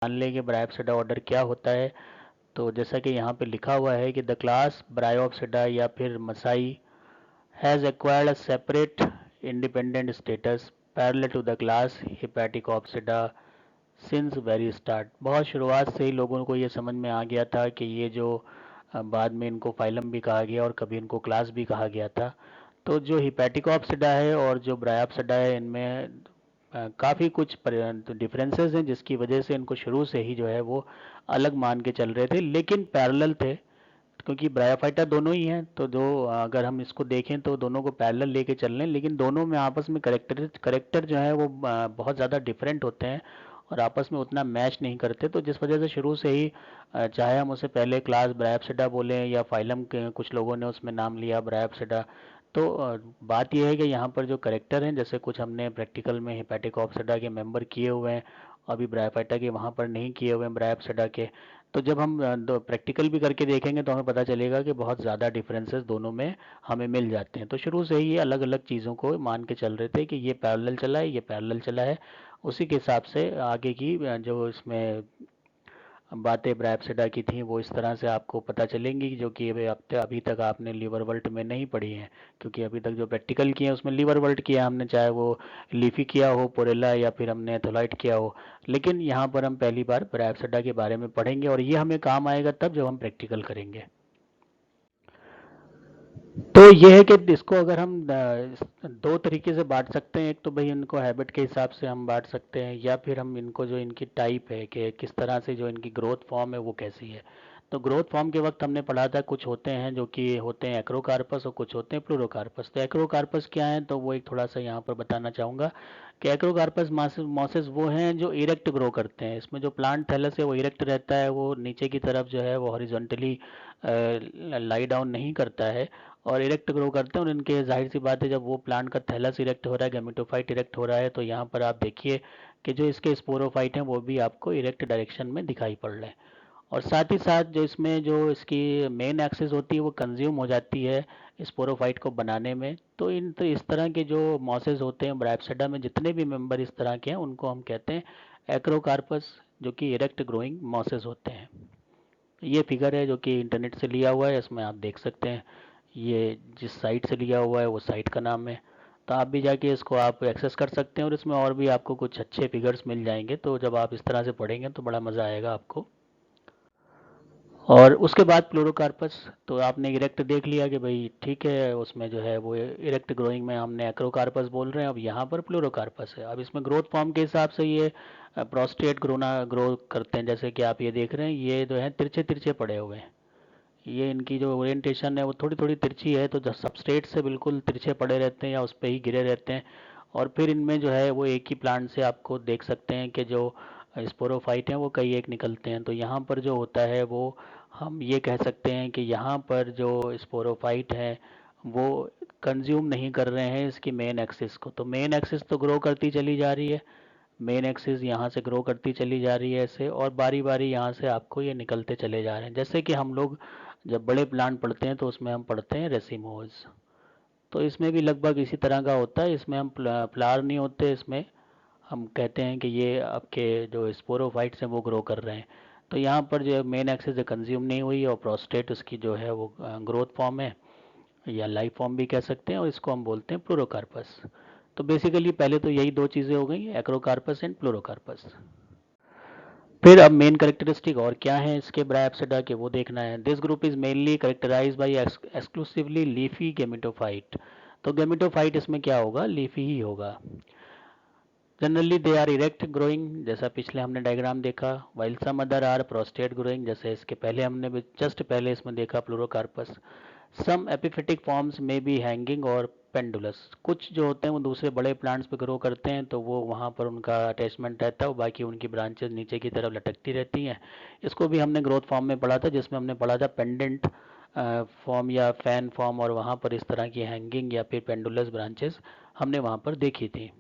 जान लें कि ब्रायोप्सिडा ऑर्डर क्या होता है। तो जैसा कि यहाँ पे लिखा हुआ है कि द क्लास ब्रायोप्सिडा या फिर Musci has acquired a separate independent status parallel to the class Hepaticopsida since very start. बहुत शुरुआत से ही लोगों को ये समझ में आ गया था कि ये जो बाद में इनको फाइलम भी कहा गया और कभी इनको क्लास भी कहा गया था। तो जो हिपैटिकोप्सिडा है और जो ब्रायोप्सिडा है इनमें काफ़ी कुछ डिफरेंसेस हैं, जिसकी वजह से इनको शुरू से ही जो है वो अलग मान के चल रहे थे, लेकिन पैरेलल थे। क्योंकि ब्रायोफाइटा दोनों ही हैं, तो जो अगर हम इसको देखें तो दोनों को पैरेलल लेके चल रहे हैं, लेकिन दोनों में आपस में करेक्टर जो है वो बहुत ज़्यादा डिफरेंट होते हैं और आपस में उतना मैच नहीं करते। तो जिस वजह से शुरू से ही चाहे हम उसे पहले क्लास ब्रायोप्सिडा बोलें या फाइलम के कुछ लोगों ने उसमें नाम लिया ब्रायोप्सिडा, तो बात यह है कि यहाँ पर जो करेक्टर हैं, जैसे कुछ हमने प्रैक्टिकल में हिपैटिकोप्सिडा के मेंबर किए हुए हैं, अभी ब्रायोफाइटा के वहाँ पर नहीं किए हुए हैं ब्रायोप्सिडा के। तो जब हम दो प्रैक्टिकल भी करके देखेंगे तो हमें पता चलेगा कि बहुत ज़्यादा डिफरेंसेस दोनों में हमें मिल जाते हैं। तो शुरू से ही ये अलग अलग चीज़ों को मान के चल रहे थे कि ये पैरेलल चला है, ये पैरेलल चला है। उसी के हिसाब से आगे की जो इसमें बातें ब्रायोप्सिडा की थी वो इस तरह से आपको पता चलेंगी, जो कि अभी तक आपने लीवर वर्ल्ट में नहीं पढ़ी हैं। क्योंकि अभी तक जो प्रैक्टिकल किए हैं उसमें लीवर वर्ल्ट किया हमने, चाहे वो लीफी किया हो, पोरेला, या फिर हमने एथोलाइट किया हो। लेकिन यहाँ पर हम पहली बार ब्रायोप्सिडा के बारे में पढ़ेंगे और ये हमें काम आएगा तब जब हम प्रैक्टिकल करेंगे। तो ये है कि इसको अगर हम दो तरीके से बांट सकते हैं। एक तो भाई इनको हैबिट के हिसाब से हम बांट सकते हैं, या फिर हम इनको जो इनकी टाइप है कि किस तरह से जो इनकी ग्रोथ फॉर्म है वो कैसी है। तो ग्रोथ फॉर्म के वक्त हमने पढ़ा था कुछ होते हैं जो कि होते हैं एक्रोकार्पस और कुछ होते हैं प्लूरोकार्पस। तो एक्रोकार्पस क्या है, तो वो एक थोड़ा सा यहाँ पर बताना चाहूँगा कि एक्रोकार्पस मॉसेस वो हैं जो इरेक्ट ग्रो करते हैं। इसमें जो प्लांट थैलस है वो इरेक्ट रहता है, वो नीचे की तरफ जो है वो हॉरिजॉन्टली लाई डाउन नहीं करता है और इरेक्ट ग्रो करते हैं। और इनके जाहिर सी बात है, जब वो प्लांट का थैलस इरेक्ट हो रहा है, गैमेटोफाइट इरेक्ट हो रहा है, तो यहाँ पर आप देखिए कि जो इसके स्पोरोफाइट हैं वो भी आपको इरेक्ट डायरेक्शन में दिखाई पड़ रहे हैं। और साथ ही साथ जो इसमें जो इसकी मेन एक्सिस होती है वो कंज्यूम हो जाती है स्पोरोफाइट को बनाने में। तो इस तरह के जो मॉसेस होते हैं ब्रायोप्सिडा में, जितने भी मेंबर इस तरह के हैं उनको हम कहते हैं एक्रोकार्पस, जो कि इरेक्ट ग्रोइंग मॉसेस होते हैं। ये फिगर है जो कि इंटरनेट से लिया हुआ है, इसमें आप देख सकते हैं। ये जिस साइट से लिया हुआ है वो साइट का नाम है। तो आप भी जाके इसको आप एक्सेस कर सकते हैं और इसमें और भी आपको कुछ अच्छे फिगर्स मिल जाएंगे। तो जब आप इस तरह से पढ़ेंगे तो बड़ा मज़ा आएगा आपको। और उसके बाद प्लूरोकार्पस, तो आपने इरेक्ट देख लिया कि भाई ठीक है, उसमें जो है वो इरेक्ट ग्रोइंग में हमने एक्रोकार्पस बोल रहे हैं। अब यहाँ पर प्लूरोकार्पस है। अब इसमें ग्रोथ फॉर्म के हिसाब से ये प्रोस्टेट ग्रो करते हैं। जैसे कि आप ये देख रहे हैं, ये जो है तिरछे तिरछे पड़े हुए हैं। ये इनकी जो ओरिएंटेशन है वो थोड़ी थोड़ी तिरछी है, तो जब सबस्ट्रेट से बिल्कुल तिरछे पड़े रहते हैं या उस पर ही गिरे रहते हैं। और फिर इनमें जो है वो एक ही प्लांट से आपको देख सकते हैं कि जो स्पोरोफाइट हैं वो कई एक निकलते हैं। तो यहाँ पर जो होता है वो हम ये कह सकते हैं कि यहाँ पर जो स्पोरोफाइट हैं वो कंज्यूम नहीं कर रहे हैं इसकी मेन एक्सिस को। तो मेन एक्सिस तो ग्रो करती चली जा रही है, मेन एक्सिस यहाँ से ग्रो करती चली जा रही है ऐसे, और बारी बारी यहाँ से आपको ये निकलते चले जा रहे हैं। जैसे कि हम लोग जब बड़े प्लांट पढ़ते हैं तो उसमें हम पढ़ते हैं रेसिमोज। तो इसमें भी लगभग इसी तरह का होता है। इसमें हम फ्लावर नहीं होते, इसमें हम कहते हैं कि ये आपके जो स्पोरोफाइट्स हैं वो ग्रो कर रहे हैं। तो यहाँ पर जो मेन एक्सिस कंज्यूम नहीं हुई और प्रोस्टेट उसकी जो है वो ग्रोथ फॉर्म है या लाइफ फॉर्म भी कह सकते हैं, और इसको हम बोलते हैं प्लूरोकार्पस। तो बेसिकली पहले तो यही दो चीज़ें हो गई, एक्रोकार्पस एंड प्लूरोकार्पस। फिर अब मेन कैरेक्टरिस्टिक और क्या है इसके ब्रायोप्सिडा के वो देखना है। This group is mainly characterized by exclusively leafy gametophyte. तो गेमेटोफाइट इसमें क्या होगा, लीफी ही होगा। Generally they are erect growing, जैसा पिछले हमने डायग्राम देखा। While some other are prostrate growing, जैसे इसके पहले हमने जस्ट पहले इसमें देखा pleurocarpous. Some epiphytic forms may be hanging और पेंडुलस, कुछ जो होते हैं वो दूसरे बड़े प्लांट्स पे ग्रो करते हैं तो वो वहाँ पर उनका अटैचमेंट रहता है, बाकी उनकी ब्रांचेस नीचे की तरफ लटकती रहती हैं। इसको भी हमने ग्रोथ फॉर्म में पढ़ा था, जिसमें हमने पढ़ा था पेंडेंट फॉर्म या फैन फॉर्म, और वहाँ पर इस तरह की हैंगिंग या फिर पेंडुलस ब्रांचेस हमने वहाँ पर देखी थी।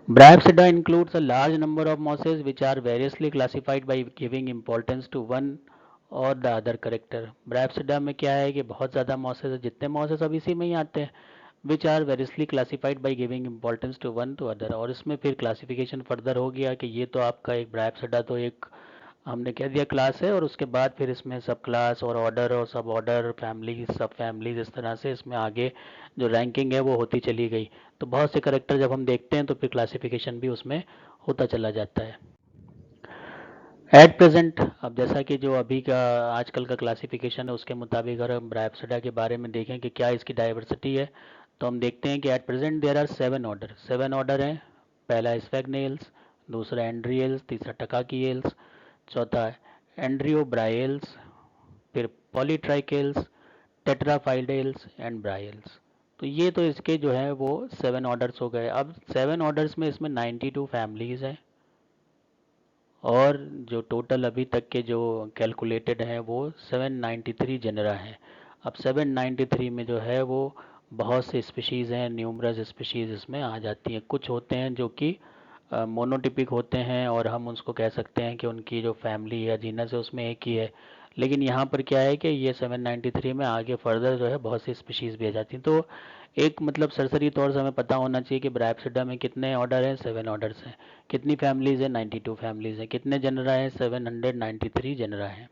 Brapsida includes a large number of mosses which are variously classified by giving importance to one और द अदर करेक्टर। ब्रैप्सिडा में क्या है कि बहुत ज़्यादा मॉसेस है, जितने मॉसेस अब इसी में ही आते हैं। Which are variously classified by giving importance to one to other. और इसमें फिर क्लासिफिकेशन फर्दर हो गया कि ये तो आपका एक ब्राइप्सिडा तो एक हमने कह दिया क्लास है, और उसके बाद फिर इसमें सब क्लास और सब ऑर्डर फैमिली सब फैमिलीज, इस तरह से इसमें आगे जो रैंकिंग है वो होती चली गई। तो बहुत से करेक्टर जब हम देखते हैं तो फिर क्लासिफिकेशन भी उसमें होता चला जाता है। एट प्रेजेंट, अब जैसा कि जो अभी का आजकल का क्लासिफिकेशन है उसके मुताबिक अगर हम ब्राइप्सिडा के बारे में देखें कि क्या इसकी डाइवर्सिटी है, तो हम देखते हैं कि at present there are 7 order. 7 order हैं। पहला स्फैगनेल्स, दूसरा एंड्रियल्स, तीसरा टकाकियल्स, चौथा एंड्रियोब्रायल्स, फिर पॉलीट्राइकेल्स, टेट्राफाइडेल्स एंड ब्रायल्स। तो ये तो इसके जो है वो 7 ऑर्डर्स हो गए। अब 7 ऑर्डर्स में इसमें 92 फैमिलीज हैं, और जो टोटल अभी तक के जो कैलकुलेटेड हैं वो 793 जेनरा हैं। अब 793 में जो है वो बहुत से स्पीशीज़ हैं, न्यूमरस स्पीशीज़ इसमें आ जाती हैं। कुछ होते हैं जो कि मोनोटिपिक होते हैं, और हम उसको कह सकते हैं कि उनकी जो फैमिली या जीनस है उसमें एक ही है। लेकिन यहाँ पर क्या है कि ये 793 में आगे फर्दर जो है बहुत सी स्पीशीज़ भी आ जाती हैं। तो एक मतलब सरसरी तौर से हमें पता होना चाहिए कि ब्राइप्सिडा में कितने ऑर्डर हैं, 7 ऑर्डर्स हैं। कितनी फैमिलीज़ हैं, 92 फैमिलीज़ हैं। कितने जनरा हैं, 793 जनरा हैं।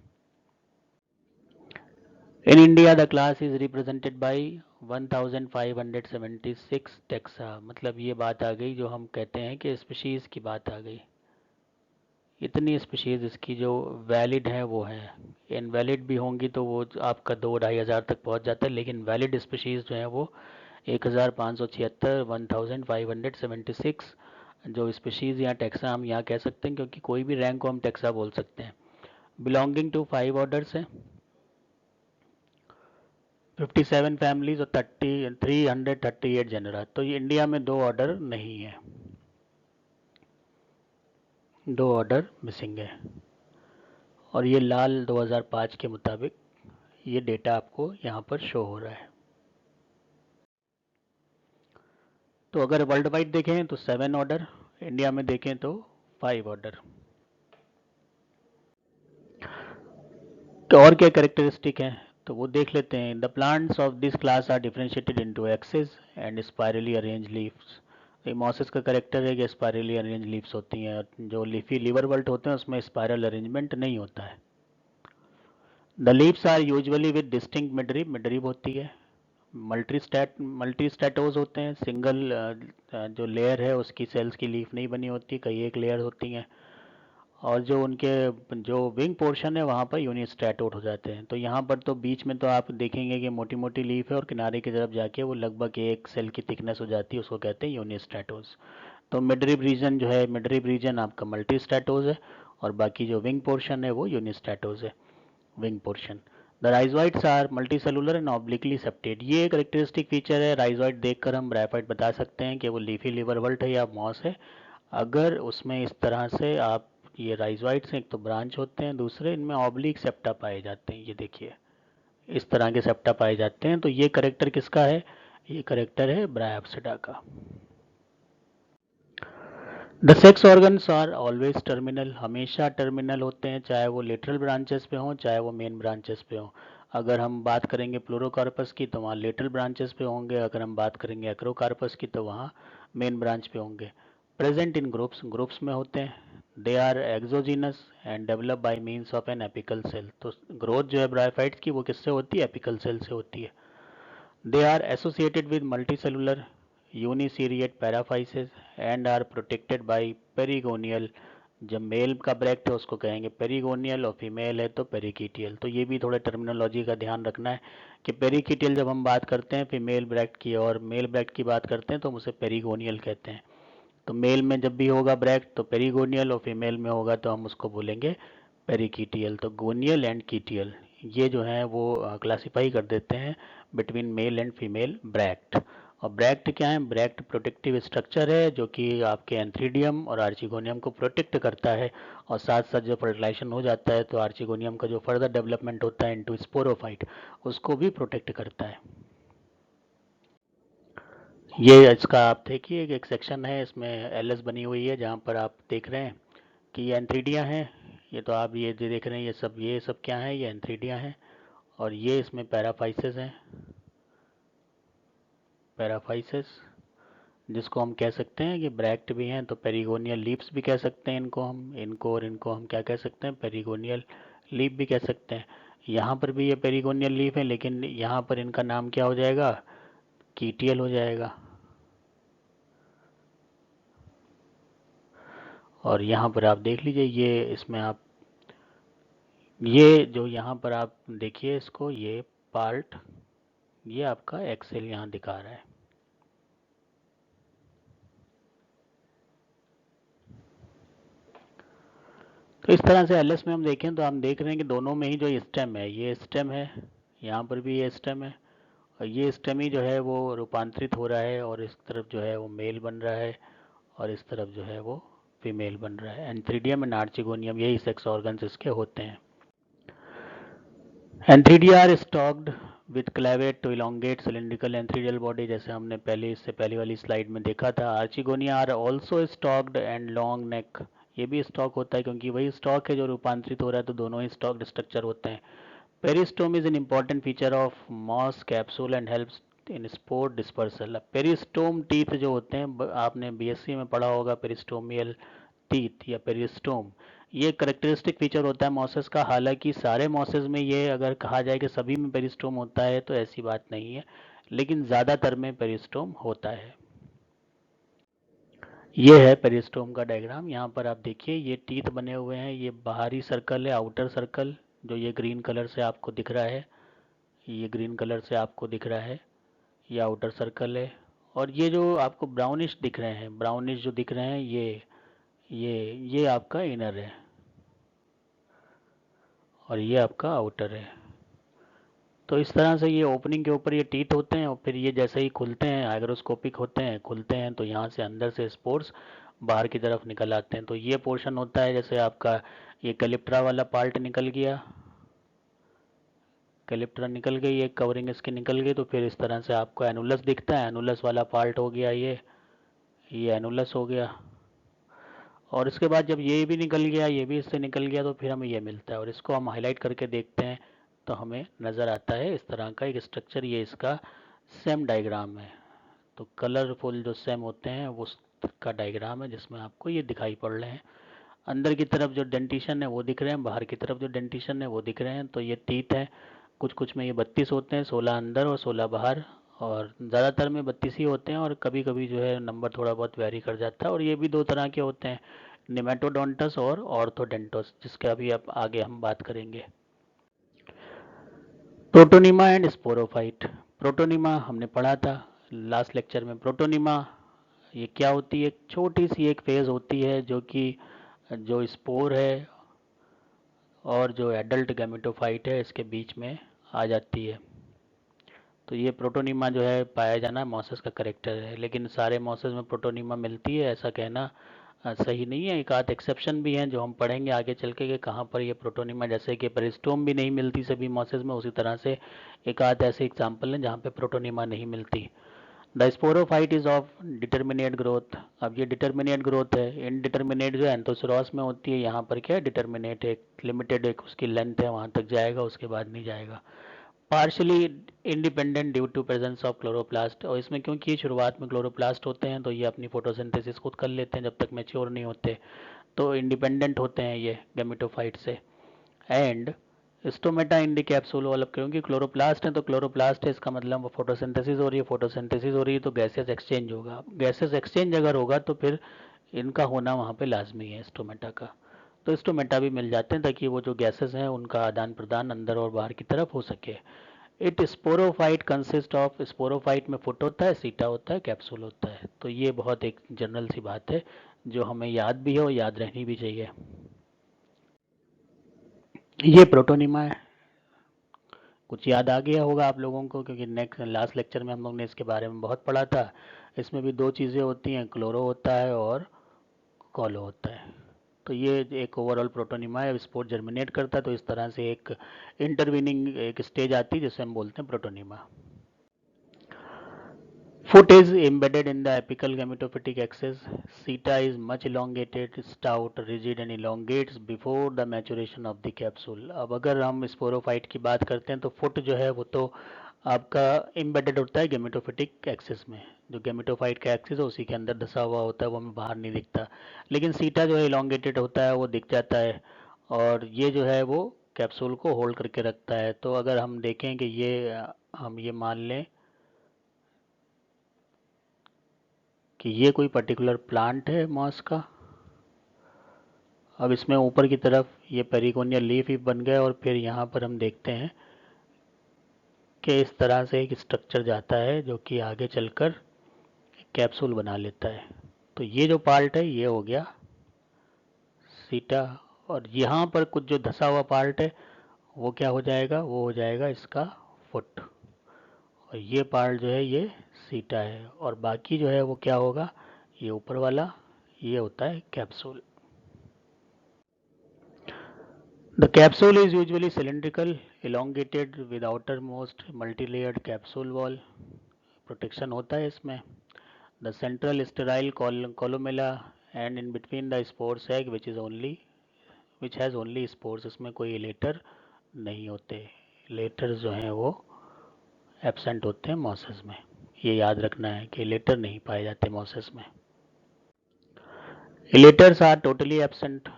In India the class is represented by 1576 taxa. मतलब ये बात आ गई जो हम कहते हैं कि स्पीशीज़ की बात आ गई। इतनी स्पीशीज़ इसकी जो वैलिड हैं वो हैं। इनवैलिड भी होंगी तो वो आपका 2-2,500 तक पहुंच जाता है, लेकिन वैलिड स्पीशीज़ जो हैं वो 1576, 1576 जो स्पीशीज़ या टैक्सा हम यहाँ कह सकते हैं, क्योंकि कोई भी रैंक को हम टैक्सा बोल सकते हैं। बिलोंगिंग टू 5 ऑर्डर्स है, 57 फैमिलीज और 338 जनरा। तो ये इंडिया में 2 ऑर्डर नहीं है, 2 ऑर्डर मिसिंग है। और ये लाल 2005 के मुताबिक ये डेटा आपको यहाँ पर शो हो रहा है। तो अगर वर्ल्ड वाइड देखें तो 7 ऑर्डर, इंडिया में देखें तो 5 ऑर्डर। तो और क्या कैरेक्टरिस्टिक हैं तो वो देख लेते हैं। The plants of this class are differentiated into axis and spirally arrange leaves. Mosses का करेक्टर है कि स्पायरली अरेंज लीव्स होती हैं, और जो लीफी लीवर वर्ल्ट होते हैं उसमें स्पायरल अरेंजमेंट नहीं होता है। The leaves are usually with distinct midrib, midrib होती है। मल्टी स्टैटोज होते हैं, सिंगल जो लेयर है उसकी सेल्स की लीफ नहीं बनी होती, कई एक लेयर होती हैं। और जो उनके जो विंग पोर्शन है वहाँ पर यूनिस्ट्रैटोड हो जाते हैं। तो यहाँ पर तो बीच में तो आप देखेंगे कि मोटी मोटी लीफ है, और किनारे की तरफ जाके वो लगभग एक सेल की थिकनेस हो जाती है, उसको कहते हैं यूनिस्ट्रैटोज। तो मिडरिब रीजन जो है, मिडरिब रीजन आपका मल्टी स्टैटोज है, और बाकी जो विंग पोर्शन है वो यूनिस्ट्रैटोज है, wing portion. The rhizoids are multi cellular and obliquely septate. ये एक करेक्टरिस्टिक फीचर है, राइजोइड देखकर हम ब्राइफाइट बता सकते हैं कि वो लीफी लिवर वल्ट है या मॉस है। अगर उसमें इस तरह से आप ये राइजोइड्स एक तो ब्रांच होते हैं, दूसरे इनमें ऑब्लिक सेप्टा पाए जाते हैं। ये देखिए इस तरह के सेप्टा पाए जाते हैं। तो ये करेक्टर किसका है, ये करेक्टर है ब्रायोप्सिडा का। The sex organs are always terminal, हमेशा टर्मिनल होते हैं, चाहे वो लेटरल ब्रांचेस पे हों चाहे वो मेन ब्रांचेस पे हों। अगर हम बात करेंगे प्लूरोकार्पस की तो वहाँ लेटरल ब्रांचेस पे होंगे, अगर हम बात करेंगे एक्रोकार्पस की तो वहाँ मेन ब्रांच पे होंगे। प्रेजेंट इन ग्रुप्स, ग्रुप्स में होते हैं। They are exogenous and develop by means of an apical cell. तो ग्रोथ जो है ब्रायोफाइट्स की वो किससे होती है, एपिकल सेल से होती है। They are associated with multicellular uniseriate paraphyses and are protected by perigonial। जब मेल का ब्रैक्ट है उसको कहेंगे पेरिगोनियल, और फीमेल है तो पेरिकीटियल। तो ये भी थोड़े टर्मिनोलॉजी का ध्यान रखना है कि पेरिकीटियल जब हम बात करते हैं फीमेल ब्रैक्ट की, और मेल ब्रैक्ट की बात करते हैं तो हम उसे पेरिगोनियल कहते हैं। तो मेल में जब भी होगा ब्रैक्ट तो पेरिगोनियल, और फीमेल में होगा तो हम उसको बोलेंगे पेरिकीटियल। तो गोनियल एंड कीटियल ये जो है वो क्लासीफाई कर देते हैं between male and female bract. और ब्रैक्ट क्या है, ब्रैक्ट प्रोटेक्टिव स्ट्रक्चर है जो कि आपके एंथ्रीडियम और आर्चिगोनियम को प्रोटेक्ट करता है, और साथ साथ जब फर्टिलाइजेशन हो जाता है तो आर्चिगोनियम का जो फर्दर डेवलपमेंट होता है इनटू स्पोरोफाइट उसको भी प्रोटेक्ट करता है। ये इसका आप देखिए एक सेक्शन है, इसमें एलएस बनी हुई है जहाँ पर आप देख रहे हैं कि ये एंथ्रीडिया हैं। ये तो आप ये जो देख रहे हैं ये सब क्या है, ये एंथ्रीडिया हैं, और ये इसमें पैराफाइसेस हैं। पैराफाइसिस, जिसको हम कह सकते हैं कि ब्रैक्ट भी हैं, तो पेरिगोनियल लीव्स भी कह सकते हैं इनको और इनको हम क्या कह सकते हैं, पेरिगोनियल लीफ भी कह सकते हैं। यहाँ पर भी ये पेरिगोनियल लीफ है, लेकिन यहाँ पर इनका नाम क्या हो जाएगा, कीटियल हो जाएगा। और यहाँ पर आप देख लीजिए, ये इसमें आप ये जो यहाँ पर आप देखिए इसको, ये पार्ट, ये आपका एक्सेल यहाँ दिखा रहा है। तो इस तरह से एलएस में हम देखें तो हम देख रहे हैं कि दोनों में ही जो स्टेम है, ये स्टेम है, यहाँ पर भी ये स्टेम है, और ये स्टेम ही जो है वो रूपांतरित हो रहा है, और इस तरफ जो है वो मेल बन रहा है, और इस तरफ जो है वो फीमेल बन रहा है। एंथ्रीडियम एंड आर्चिगोनियम यही सेक्स ऑर्गन्स इसके होते हैं। Antheridia are stalked with clavate to elongate cylindrical antheridial body, जैसे हमने इससे पहले वाली स्लाइड में देखा था। Archegonia are also stalked and long neck, ये भी स्टॉक होता है क्योंकि वही स्टॉक है जो रूपांतरित हो रहा है, तो दोनों ही स्टॉक्ड स्ट्रक्चर होते हैं। Peristome is an important feature of moss capsule and helps in spore dispersal. Peristome teeth जो होते हैं, आपने बीएससी में पढ़ा होगा, पेरिस्टोमियल टीथ या पेरिस्टोम, ये करेक्टरिस्टिक फीचर होता है मॉसेस का। हालांकि सारे मॉसेस में ये अगर कहा जाए कि सभी में पेरिस्टोम होता है तो ऐसी बात नहीं है, लेकिन ज़्यादातर में पेरिस्टोम होता है। ये है पेरिस्टोम का डायग्राम। यहाँ पर आप देखिए ये टीथ बने हुए हैं, ये बाहरी सर्कल है, आउटर सर्कल, जो ये ग्रीन कलर से आपको दिख रहा है, ये ग्रीन कलर से आपको दिख रहा है, ये आउटर सर्कल है। और ये जो आपको ब्राउनिश दिख रहे हैं, ब्राउनिश जो दिख रहे हैं, ये आपका इनर है, और ये आपका आउटर है। तो इस तरह से ये ओपनिंग के ऊपर ये टीथ होते हैं, और फिर ये जैसे ही खुलते हैं, हाइग्रोस्कोपिक होते हैं, खुलते हैं तो यहाँ से अंदर से स्पोर्स बाहर की तरफ निकल आते हैं। तो ये पोर्शन होता है, जैसे आपका ये कैलिप्ट्रा वाला पार्ट निकल गया, कैलिप्ट्रा निकल गई, एक कवरिंग इसकी निकल गई, तो फिर इस तरह से आपको एनुलस दिखता है, एनुलस वाला पार्ट हो गया ये एनुलस हो गया। और इसके बाद जब ये भी निकल गया, ये भी इससे निकल गया, तो फिर हमें ये मिलता है, और इसको हम हाईलाइट करके देखते हैं तो हमें नज़र आता है इस तरह का एक स्ट्रक्चर। ये इसका सेम डायग्राम है। तो कलरफुल जो सेम होते हैं वो उसका डायग्राम है, जिसमें आपको ये दिखाई पड़ रहे हैं। अंदर की तरफ जो डेंटिशन है वो दिख रहे हैं, बाहर की तरफ जो डेंटिशन है वो दिख रहे हैं। तो ये टीथ है, कुछ कुछ में ये 32 होते हैं, 16 अंदर और 16 बाहर, और ज़्यादातर में 32 ही होते हैं, और कभी कभी जो है नंबर थोड़ा बहुत वेरी कर जाता है। और ये भी दो तरह के होते हैं, निमेटोडोंटस और ऑर्थोडेंटस, जिसके अभी अब आगे हम बात करेंगे। Protonema and sporophyte. प्रोटोनिमा हमने पढ़ा था लास्ट लेक्चर में। प्रोटोनिमा ये क्या होती है, एक छोटी सी एक फेज होती है जो कि जो स्पोर है और जो एडल्ट गैमेटोफाइट है इसके बीच में आ जाती है। तो ये प्रोटोनिमा जो है पाया जाना मॉसेस का करेक्टर है, लेकिन सारे मॉसेस में प्रोटोनिमा मिलती है ऐसा कहना सही नहीं है। एक आध एक्सेप्शन भी हैं जो हम पढ़ेंगे आगे चल के कि कहाँ पर ये प्रोटोनिमा, जैसे कि पेरिस्टोम भी नहीं मिलती सभी मॉसेस में, उसी तरह से एक आध ऐसे एग्जाम्पल हैं जहाँ पे प्रोटोनिमा नहीं मिलती। The sporophyte is of determinate growth. अब ये डिटर्मिनेट ग्रोथ है, इनडिटर्मिनेट जो एंथोसोरस में होती है, यहाँ पर क्या है, डिटर्मिनेट है, एक लिमिटेड एक उसकी लेंथ है, वहाँ तक जाएगा, उसके बाद नहीं जाएगा। Partially independent due to presence of chloroplast, और इसमें क्योंकि ये शुरुआत में क्लोरोप्लास्ट होते हैं तो ये अपनी फोटोसिंथेसिस खुद कर लेते हैं जब तक मैच्योर नहीं होते, तो इंडिपेंडेंट होते हैं ये गैमेटोफाइट से। And stomata in the capsule, वाला क्योंकि क्लोरोप्लास्ट है तो क्लोरोप्लास्ट है, इसका मतलब वो फोटोसिंथेसिस हो रही है, फोटोसिंथेसिस हो रही है तो गैसेस एक्सचेंज होगा। गैसेस एक्सचेंज अगर होगा तो फिर इनका होना वहाँ पे लाजमी है स्टोमेटा का। तो स्टोमेटा भी मिल जाते हैं ताकि वो जो गैसेस हैं उनका आदान प्रदान अंदर और बाहर की तरफ हो सके। It sporophyte consist of, sporophyte में फुट होता है, सीटा होता है, कैप्सूल होता है। तो ये बहुत एक जनरल सी बात है जो हमें याद भी है और याद रहनी भी चाहिए। ये प्रोटोनिमा है, कुछ याद आ गया होगा आप लोगों को क्योंकि नेक्स्ट लास्ट लेक्चर में हम लोग ने इसके बारे में बहुत पढ़ा था। इसमें भी दो चीज़ें होती हैं, क्लोरो होता है और कॉलो होता है। तो ये एक ओवरऑल प्रोटोनिमा है, स्पोर जर्मिनेट करता है तो इस तरह से एक इंटरवीनिंग एक स्टेज आती है जिसे हम बोलते हैं protonema. Foot is embedded in the apical gametophytic axis. Seta is much elongated, stout, rigid and elongates before the maturation of the capsule. अब अगर हम स्पोरोफाइट की बात करते हैं तो फुट जो है वो तो आपका एम्बेडेड होता है गेमेटोफिटिक एक्सिस में। जो गेमेटोफाइट का एक्सिस है उसी के अंदर धसा हुआ होता है, वो हमें बाहर नहीं दिखता। लेकिन सीटा जो है इलोंगेटेड होता है, वो दिख जाता है। और ये जो है वो कैप्सूल को होल्ड करके रखता है। तो अगर हम देखें कि हम ये मान लें कि ये कोई पर्टिकुलर प्लांट है मॉस का। अब इसमें ऊपर की तरफ ये पेरिगोनियल लीफ ही बन गया, और फिर यहाँ पर हम देखते हैं कि इस तरह से एक स्ट्रक्चर जाता है जो कि आगे चलकर कैप्सूल बना लेता है। तो ये जो पार्ट है ये हो गया सीटा। और यहाँ पर कुछ जो धसा हुआ पार्ट है वो क्या हो जाएगा, वो हो जाएगा इसका फुट। और ये पार्ट जो है ये सीटा है, और बाकी जो है वो क्या होगा, ये ऊपर वाला ये होता है capsule. The capsule is usually cylindrical, elongated with outermost multi-layered capsule wall. Protection होता है इसमें. The central sterile columella and in between the spore sac which has only spores. इसमें कोई लेटर नहीं होते. लेटर्स जो हैं वो एब्सेंट होते हैं मॉसेस में. ये याद रखना है कि लेटर नहीं पाए जाते मॉसेस में. Elaters are totally absent.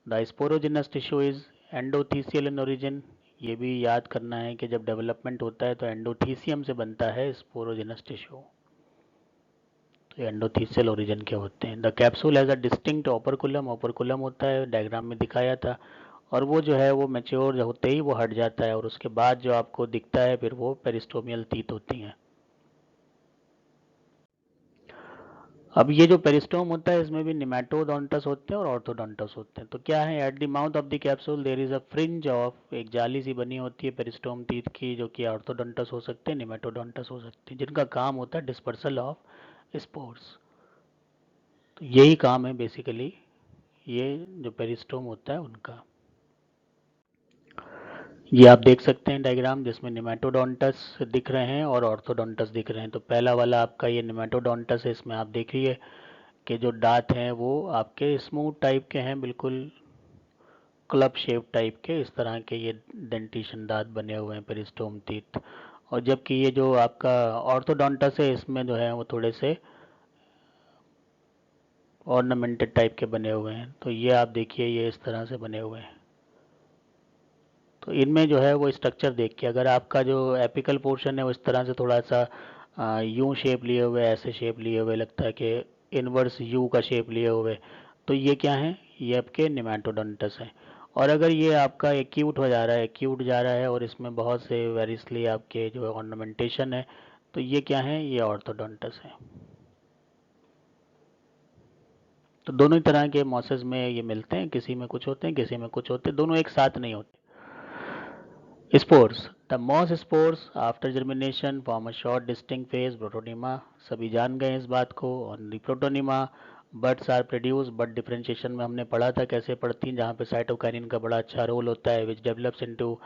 The sporogenous tissue is endothecial in origin. ये भी याद करना है कि जब डेवलपमेंट होता है तो एंडोथीसियम से बनता है स्पोरोजिनस टिश्यू. तो एंडोथीसियल ओरिजिन के होते हैं. The capsule has a distinct operculum. Operculum होता है, डायग्राम में दिखाया था. और वो जो है वो मैच्योर होते ही वो हट जाता है, और उसके बाद जो आपको दिखता है फिर वो पेरिस्टोमियल टीथ होती हैं. अब ये जो पेरिस्टोम होता है इसमें भी निमेटोडोंटस होते हैं और ऑर्थोडोंटस होते हैं. तो क्या है, at the mouth of the capsule there is a fringe of, एक जाली सी बनी होती है पेरिस्टोम टीथ की, जो कि ऑर्थोडोंटस हो सकते हैं, निमेटोडोंटस हो सकते हैं, जिनका काम होता है डिस्पर्सल ऑफ स्पोर्स. तो यही काम है बेसिकली ये जो पेरिस्टोम होता है उनका. ये आप देख सकते हैं डायग्राम जिसमें निमेटोडोंटस दिख रहे हैं और ऑर्थोडोंटस दिख रहे हैं. तो पहला वाला आपका ये निमेटोडोंटस है. इसमें आप देखिए कि जो दांत हैं वो आपके स्मूथ टाइप के हैं, बिल्कुल क्लब शेप टाइप के, इस तरह के ये डेंटिशन दांत बने हुए हैं पेरिस्टोम टीथ. और जबकि ये जो आपका ऑर्थोडोंटस है इसमें जो है वो थोड़े से ऑर्नामेंटेड टाइप के बने हुए हैं. तो ये आप देखिए ये इस तरह से बने हुए हैं. तो इनमें जो है वो स्ट्रक्चर देख के अगर आपका जो एपिकल पोर्शन है वो इस तरह से थोड़ा सा यू शेप लिए हुए, ऐसे शेप लिए हुए, लगता है कि इनवर्स यू का शेप लिए हुए, तो ये क्या है, ये आपके निमेटोडोंटस है. और अगर ये आपका एक्यूट हो जा रहा है, एक्यूट जा रहा है और इसमें बहुत से वेरियसली आपके जो ऑर्नामेंटेशन है, तो ये क्या है, ये ऑर्थोडोंटस है. तो दोनों ही तरह के मॉसेस में ये मिलते हैं, किसी में कुछ होते हैं किसी में कुछ होते हैं, दोनों एक साथ नहीं होते. Spores. The moss spores after germination form a short distinct phase protonema. सभी जान गए इस बात को. On the protonema buds are produce. Bud differentiation में हमने पढ़ा था कैसे पढ़ती हैं, जहाँ पे साइटोकाइनिन का बड़ा अच्छा रोल होता है, which develops into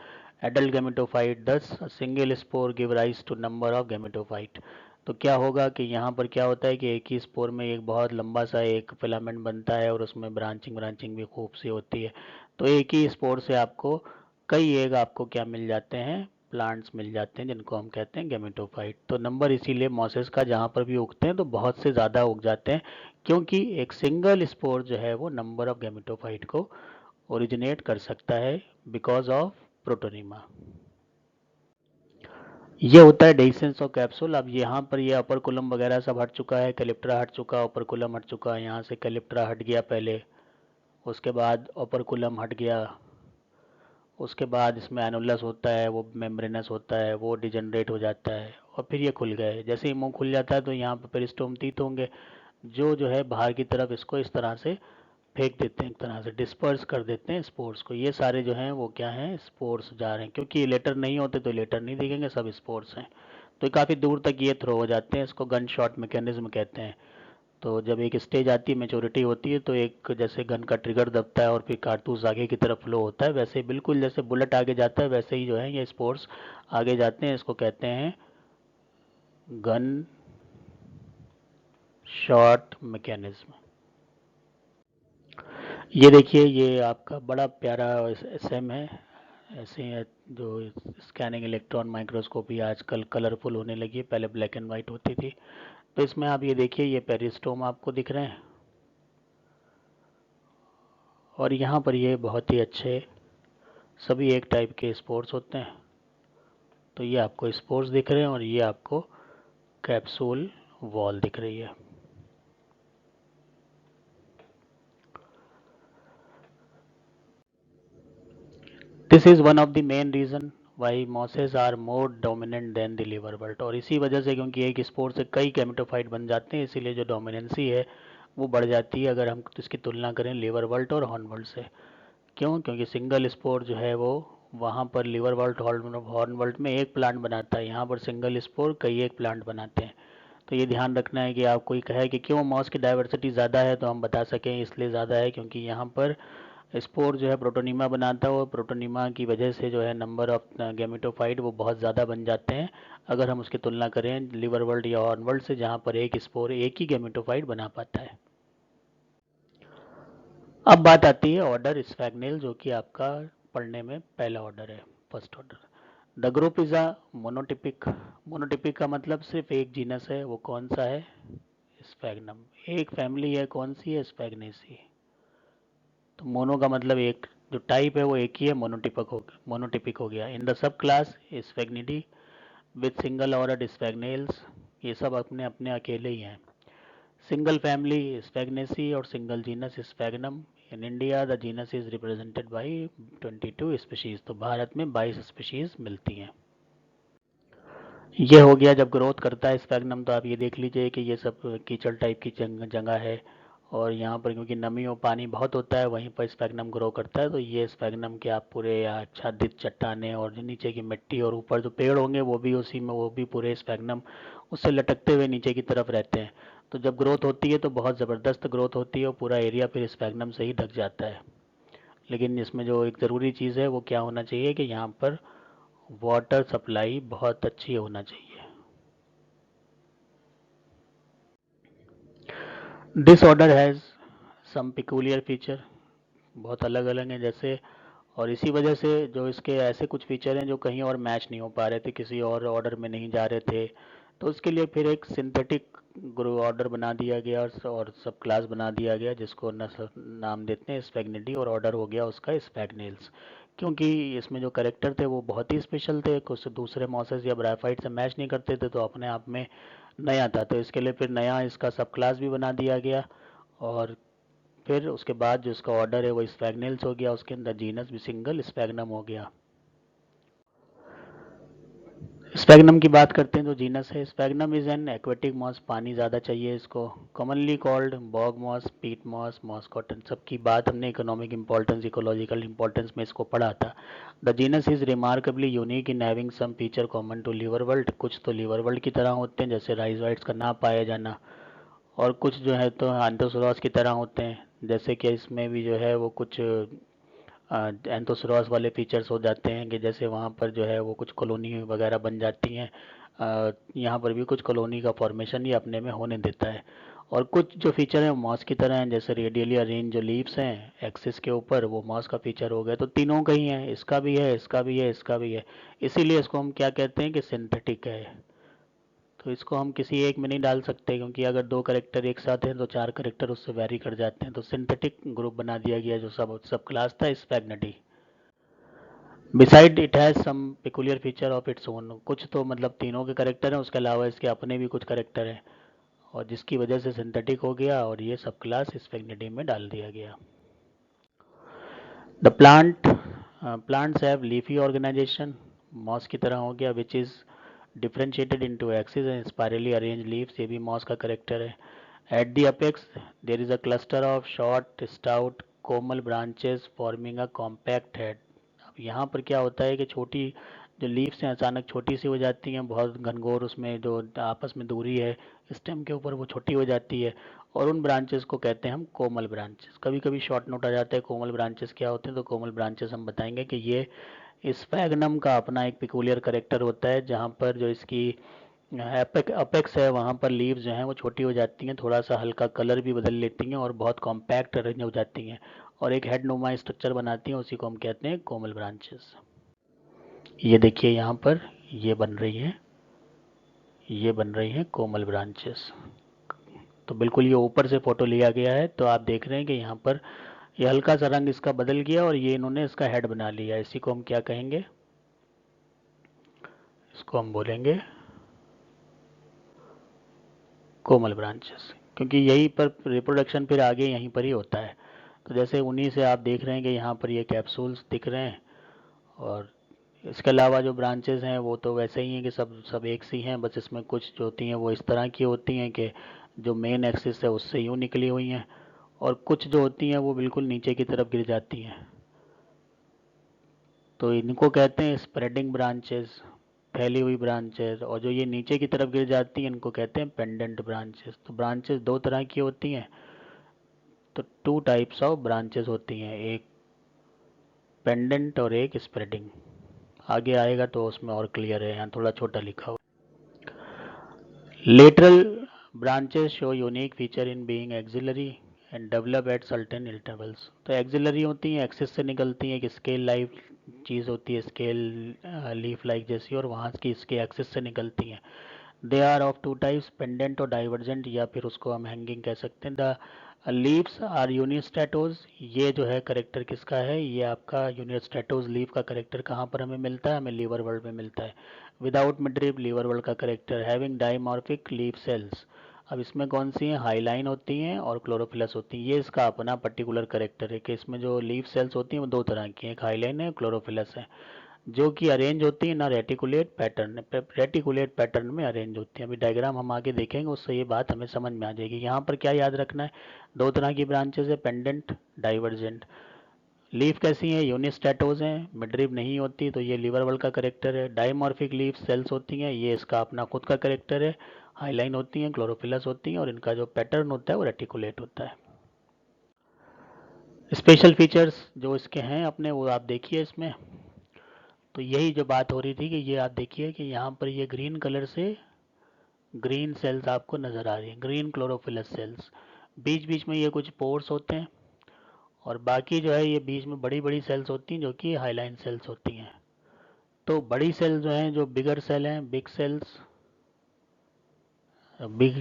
adult gametophyte. Thus single spore give rise to number of gametophyte. तो क्या होगा कि यहाँ पर क्या होता है कि एक ही स्पोर में एक बहुत लंबा सा एक फिलामेंट बनता है और उसमें ब्रांचिंग ब्रांचिंग भी खूब सी होती है. तो एक ही स्पोर से आपको कई एग आपको क्या मिल जाते हैं, प्लांट्स मिल जाते हैं, जिनको हम कहते हैं गेमेटोफाइट. तो नंबर इसीलिए मॉसेस का जहाँ पर भी उगते हैं तो बहुत से ज़्यादा उग जाते हैं, क्योंकि एक सिंगल स्पोर जो है वो नंबर ऑफ गेमेटोफाइट को ओरिजिनेट कर सकता है बिकॉज ऑफ प्रोटोनिमा. ये होता है डेhiscence ऑफ कैप्सूल. अब यहाँ पर ये अपर कुलम वगैरह सब हट चुका है, कैलिप्ट्रा हट चुका, अपर कुलम हट चुका है. यहाँ से कैलिप्ट्रा हट गया पहले, उसके बाद अपर कुलम हट गया, उसके बाद इसमें एनुलस होता है, वो मेम्ब्रेनस होता है, वो डिजनरेट हो जाता है, और फिर ये खुल गए. जैसे ही मुंह खुल जाता है तो यहाँ पर पेरिस्टोम तीत होंगे, जो है बाहर की तरफ इसको इस तरह से फेंक देते हैं, एक तरह से डिस्पर्स कर देते हैं स्पोर्स को. ये सारे जो हैं वो क्या हैं, स्पोर्स जा रहे हैं, क्योंकि ये लेटर नहीं होते तो लेटर नहीं दिखेंगे, सब स्पोर्स हैं. तो काफ़ी दूर तक ये थ्रो हो जाते हैं, इसको गन शॉट मैकेनिज्म कहते हैं. तो जब एक स्टेज आती है, मेच्योरिटी होती है, तो एक जैसे गन का ट्रिगर दबता है और फिर कारतूस आगे की तरफ फ्लो होता है, वैसे बिल्कुल जैसे बुलेट आगे जाता है वैसे ही जो है ये स्पोर्ट्स आगे जाते हैं. इसको कहते हैं गन शॉट मैकेनिज्म. ये देखिए ये आपका बड़ा प्यारा एसएम है, ऐसे हैं जो स्कैनिंग इलेक्ट्रॉन माइक्रोस्कोपी आजकल कलरफुल होने लगी है, पहले ब्लैक एंड वाइट होती थी। तो इसमें आप ये देखिए, ये पेरिस्टोम आपको दिख रहे हैं, और यहाँ पर ये बहुत ही अच्छे सभी एक टाइप के स्पोर्स होते हैं। तो ये आपको स्पोर्स दिख रहे हैं और ये आपको कैप्सूल वॉल दिख रही है। This is one of the main reason why mosses are more dominant than the liverwort, और इसी वजह से, क्योंकि एक स्पोर से कई गैमेटोफाइट बन जाते हैं, इसीलिए जो डोमिनेंसी है वो बढ़ जाती है अगर हम इसकी तुलना करें लिवरवर्ट और हॉर्नवर्ट से। क्यों? क्योंकि सिंगल स्पोर जो है वो वहाँ पर लिवरवर्ट हॉर्नवर्ट में एक प्लांट बनाता है, यहाँ पर सिंगल स्पोर कई एक प्लांट बनाते हैं। तो ये ध्यान रखना है कि आप कोई कहे कि क्यों मॉस की डाइवर्सिटी ज़्यादा है, तो हम बता सकें इसलिए ज़्यादा है क्योंकि यहाँ पर स्पोर जो है प्रोटोनीमा बनाता है, और प्रोटोनीमा की वजह से जो है नंबर ऑफ गैमेटोफाइट वो बहुत ज़्यादा बन जाते हैं अगर हम उसकी तुलना करें लिवर वर्ल्ड या हॉर्न वर्ल्ड से, जहाँ पर एक स्पोर एक ही गैमेटोफाइट बना पाता है। अब बात आती है ऑर्डर स्फैग्नेल, जो कि आपका पढ़ने में पहला ऑर्डर है, first order. The group is a monotypic. Monotypic का मतलब सिर्फ एक जीनस है, वो कौन सा है? स्फैग्नम। एक फैमिली है, कौन सी है? स्फैग्नेसी। तो मोनो का मतलब एक, जो टाइप है वो एक ही है, मोनोटिपिक हो गया। In the sub class Sphagnidae with single order Sphagnales, ये सब अपने अपने अकेले ही हैं। सिंगल फैमिली स्फैग्नेसी और single genus sphagnum. In India the genus is represented by 22 species, तो भारत में 22 स्पीशीज मिलती हैं। ये हो गया जब ग्रोथ करता है स्फैग्नम, तो आप ये देख लीजिए कि ये सब कीचड़ टाइप की जगह है, और यहाँ पर क्योंकि नमी और पानी बहुत होता है वहीं पर स्फैग्नम ग्रो करता है। तो ये स्फैग्नम के आप पूरे आच्छादित चट्टानें और जो नीचे की मिट्टी और ऊपर जो पेड़ होंगे वो भी उसी में, वो भी पूरे स्फैग्नम उससे लटकते हुए नीचे की तरफ रहते हैं। तो जब ग्रोथ होती है तो बहुत ज़बरदस्त ग्रोथ होती है और पूरा एरिया फिर स्फैग्नम से ही ढक जाता है। लेकिन इसमें जो एक ज़रूरी चीज़ है वो क्या होना चाहिए कि यहाँ पर वाटर सप्लाई बहुत अच्छी होना चाहिए। This order has some peculiar feature, बहुत अलग अलग हैं जैसे, और इसी वजह से जो इसके ऐसे कुछ फीचर हैं जो कहीं और मैच नहीं हो पा रहे थे, किसी और ऑर्डर में नहीं जा रहे थे, तो उसके लिए फिर एक सिंथेटिक ग्रो ऑर्डर बना दिया गया और सब क्लास बना दिया गया, जिसको नाम देते हैं स्फैग्निडी, और ऑर्डर हो गया उसका स्फैग्नेल्स। क्योंकि इसमें जो करेक्टर थे वो बहुत ही स्पेशल थे, कुछ दूसरे मॉसेस या ब्राइफाइट से मैच नहीं करते थे, तो अपने आप में नया था, तो इसके लिए फिर नया इसका सब क्लास भी बना दिया गया। और फिर उसके बाद जो इसका ऑर्डर है वो स्फैग्नेल्स हो गया, उसके अंदर जीनस भी सिंगल स्फैग्नम हो गया। स्फैग्नम की बात करते हैं तो जीनस है sphagnum is an aquatic moss, पानी ज़्यादा चाहिए इसको। Commonly called bog moss, peat moss, moss cotton, सबकी बात हमने इकोनॉमिक इंपॉर्टेंस, इकोलॉजिकल इंपॉर्टेंस में इसको पढ़ा था। The genus is remarkably unique in having some feature common to liverwort, कुछ तो लिवर वर्ल्ड की तरह होते हैं जैसे राइजोइड्स का ना पाया जाना, और कुछ जो है तो एंथोसोरस की तरह होते हैं, जैसे कि इसमें भी जो है वो कुछ एंथोसोरस वाले फीचर्स हो जाते हैं कि जैसे वहाँ पर जो है वो कुछ कॉलोनी वगैरह बन जाती हैं, यहाँ पर भी कुछ कॉलोनी का फॉर्मेशन ही अपने में होने देता है। और कुछ जो फीचर हैं वो मॉस की तरह हैं, जैसे रेडियली अरेंज जो लीव्स हैं एक्सिस के ऊपर, वो मॉस का फीचर हो गया। तो तीनों का ही है, इसका भी है, इसका भी है, इसका भी है, इसीलिए इसको हम क्या कहते हैं कि सिंथेटिक है। तो इसको हम किसी एक में नहीं डाल सकते, क्योंकि अगर दो करेक्टर एक साथ हैं तो चार करेक्टर उससे वैरी कर जाते हैं, तो सिंथेटिक ग्रुप बना दिया गया जो सब सब क्लास था Sphagnidae. Beside it has some peculiar feature of its own, कुछ तो मतलब तीनों के करेक्टर हैं, उसके अलावा इसके अपने भी कुछ करेक्टर हैं, और जिसकी वजह से सिंथेटिक हो गया और ये सब क्लास स्पैग्नेटी में डाल दिया गया। The plants have leafy organization, moss की तरह हो गया, which is differentiated into axis and spirally arrange leaves, ये भी मॉस का करेक्टर है। At the apex there is a cluster of short stout कोमल branches forming a compact head. अब यहाँ पर क्या होता है कि छोटी जो लीव्स हैं अचानक छोटी सी हो जाती हैं, बहुत घनघोर उसमें जो आपस में दूरी है स्टेम के ऊपर वो छोटी हो जाती है, और उन ब्रांचेस को कहते हैं हम कोमल ब्रांचेस। कभी कभी शॉर्ट नोट आ जाता है कोमल ब्रांचेस क्या होते हैं, तो कोमल ब्रांचेस हम बताएंगे कि ये स्फैग्नम का अपना एक पिकुलियर करेक्टर होता है, जहाँ पर जो इसकी अपेक्स है वहाँ पर लीव्स जो हैं वो छोटी हो जाती हैं, थोड़ा सा हल्का कलर भी बदल लेती हैं और बहुत कॉम्पैक्ट अरेंज हो जाती हैं, और एक हेड नुमा स्ट्रक्चर बनाती हैं, उसी को हम कहते हैं कोमल ब्रांचेस। ये देखिए यहाँ पर ये बन रही है, ये बन रही है कोमल ब्रांचेस। तो बिल्कुल ये ऊपर से फोटो लिया गया है, तो आप देख रहे हैं कि यहाँ पर ये हल्का सा रंग इसका बदल गया और ये इन्होंने इसका हेड बना लिया। इसी को हम क्या कहेंगे, इसको हम बोलेंगे कोमल ब्रांचेस, क्योंकि यहीं पर रिप्रोडक्शन फिर आगे यहीं पर ही होता है। तो जैसे उन्हीं से आप देख रहे हैं कि यहाँ पर ये कैप्सूल्स दिख रहे हैं, और इसके अलावा जो ब्रांचेस हैं वो तो वैसे ही हैं कि सब सब एक सी हैं, बस इसमें कुछ जो होती हैं वो इस तरह की होती हैं कि जो मेन एक्सिस है उससे यूँ निकली हुई हैं, और कुछ जो होती हैं वो बिल्कुल नीचे की तरफ गिर जाती हैं। तो इनको कहते हैं स्प्रेडिंग ब्रांचेस, फैली हुई ब्रांचेस। और जो ये नीचे की तरफ गिर जाती हैं इनको कहते हैं पेंडेंट ब्रांचेस। तो ब्रांचेस दो तरह की होती हैं, तो टू टाइप्स ऑफ ब्रांचेस होती हैं, एक पेंडेंट और एक स्प्रेडिंग। आगे आएगा तो उसमें और क्लियर है, यहाँ थोड़ा छोटा लिखा हुआ। Lateral branches show unique feature in being axillary and develop at certain intervals। तो एक्सिलरी होती हैं, एक्सिस से निकलती हैं, एक स्केल लाइफ चीज़ होती है, स्केल लीफ लाइक जैसी, और वहाँ की इसके एक्सिस से निकलती हैं। They are of two types, pendent और डाइवर्जेंट, या फिर उसको हम हैंगिंग कह सकते हैं। The leaves are unistratose. ये जो है करेक्टर किसका है, ये आपका यूनिस्टैटोज लीफ का करेक्टर कहाँ पर हमें मिलता है, हमें लीवर वर्ल्ड में मिलता है। विदाउट मिडरिप लीवर वर्ल्ड का character, having dimorphic leaf cells. अब इसमें कौन सी हैं, हाईलाइन होती हैं और क्लोरोफिलस होती हैं। ये इसका अपना पर्टिकुलर करेक्टर है कि इसमें जो लीफ सेल्स होती हैं वो दो तरह की हैं, एक हाईलाइन है, क्लोरोफिलस है, जो कि अरेंज होती है ना रेटिकुलेट पैटर्न, रेटिकुलेट पैटर्न में अरेंज होती है। अभी डायग्राम हम आगे देखेंगे, उससे ये बात हमें समझ में आ जाएगी। यहाँ पर क्या याद रखना है, दो तरह की ब्रांचेस है, पेंडेंट डाइवर्जेंट। लीफ कैसी है, यूनिस्टैटोज हैं, मिडरिप नहीं होती, तो ये लीवर वर्ल्ड का करेक्टर है। डाइमॉर्फिक लीफ सेल्स होती हैं, ये इसका अपना खुद का करेक्टर है। हाईलाइन होती हैं, क्लोरोफिलस होती हैं, और इनका जो पैटर्न होता है वो रेटिकुलेट होता है। स्पेशल फीचर्स जो इसके हैं अपने, वो आप देखिए इसमें। तो यही जो बात हो रही थी कि ये आप देखिए कि यहाँ पर ये ग्रीन कलर से ग्रीन सेल्स आपको नज़र आ रही हैं, ग्रीन क्लोरोफिलस सेल्स। बीच बीच में ये कुछ पोर्स होते हैं, और बाकी जो है ये बीच में बड़ी बड़ी सेल्स होती हैं जो कि हाईलाइन सेल्स होती हैं। तो बड़ी सेल जो हैं, जो बिगर सेल हैं, बिग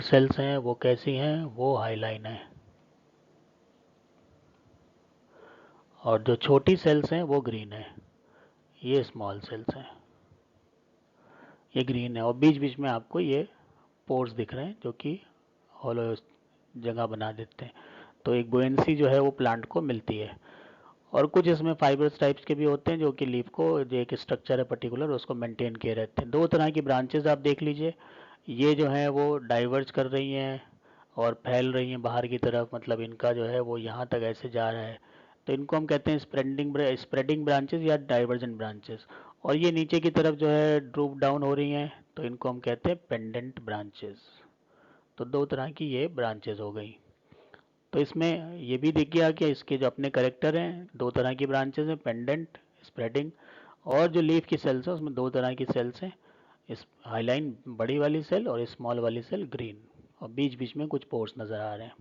सेल्स हैं, वो कैसी हैं, वो हाईलाइन है। और जो छोटी सेल्स हैं वो ग्रीन है, ये स्मॉल सेल्स हैं, ये ग्रीन है। और बीच बीच में आपको ये पोर्स दिख रहे हैं जो कि हॉलो जगह बना देते हैं। तो एक बुएंसी जो है वो प्लांट को मिलती है। और कुछ इसमें फाइबर्स टाइप्स के भी होते हैं जो कि लीफ को, जो एक स्ट्रक्चर है पर्टिकुलर, उसको मेंटेन किए रहते हैं। दो तरह की ब्रांचेस आप देख लीजिए, ये जो है वो डाइवर्ज कर रही हैं और फैल रही हैं बाहर की तरफ, मतलब इनका जो है वो यहाँ तक ऐसे जा रहा है, तो इनको हम कहते हैं स्प्रेडिंग ब्रांचेस या डाइवर्जेंट ब्रांचेस। और ये नीचे की तरफ जो है ड्रूप डाउन हो रही हैं, तो इनको हम कहते हैं पेंडेंट ब्रांचेस। तो दो तरह की ये ब्रांचेस हो गई। तो इसमें ये भी दिख गया कि इसके जो अपने करेक्टर हैं, दो तरह की ब्रांचेस हैं, पेंडेंट, स्प्रेडिंग। और जो लीफ की सेल्स है उसमें दो तरह की सेल्स हैं, इस हाईलाइन बड़ी वाली सेल और स्मॉल वाली सेल ग्रीन, और बीच बीच में कुछ पोर्स नज़र आ रहे हैं।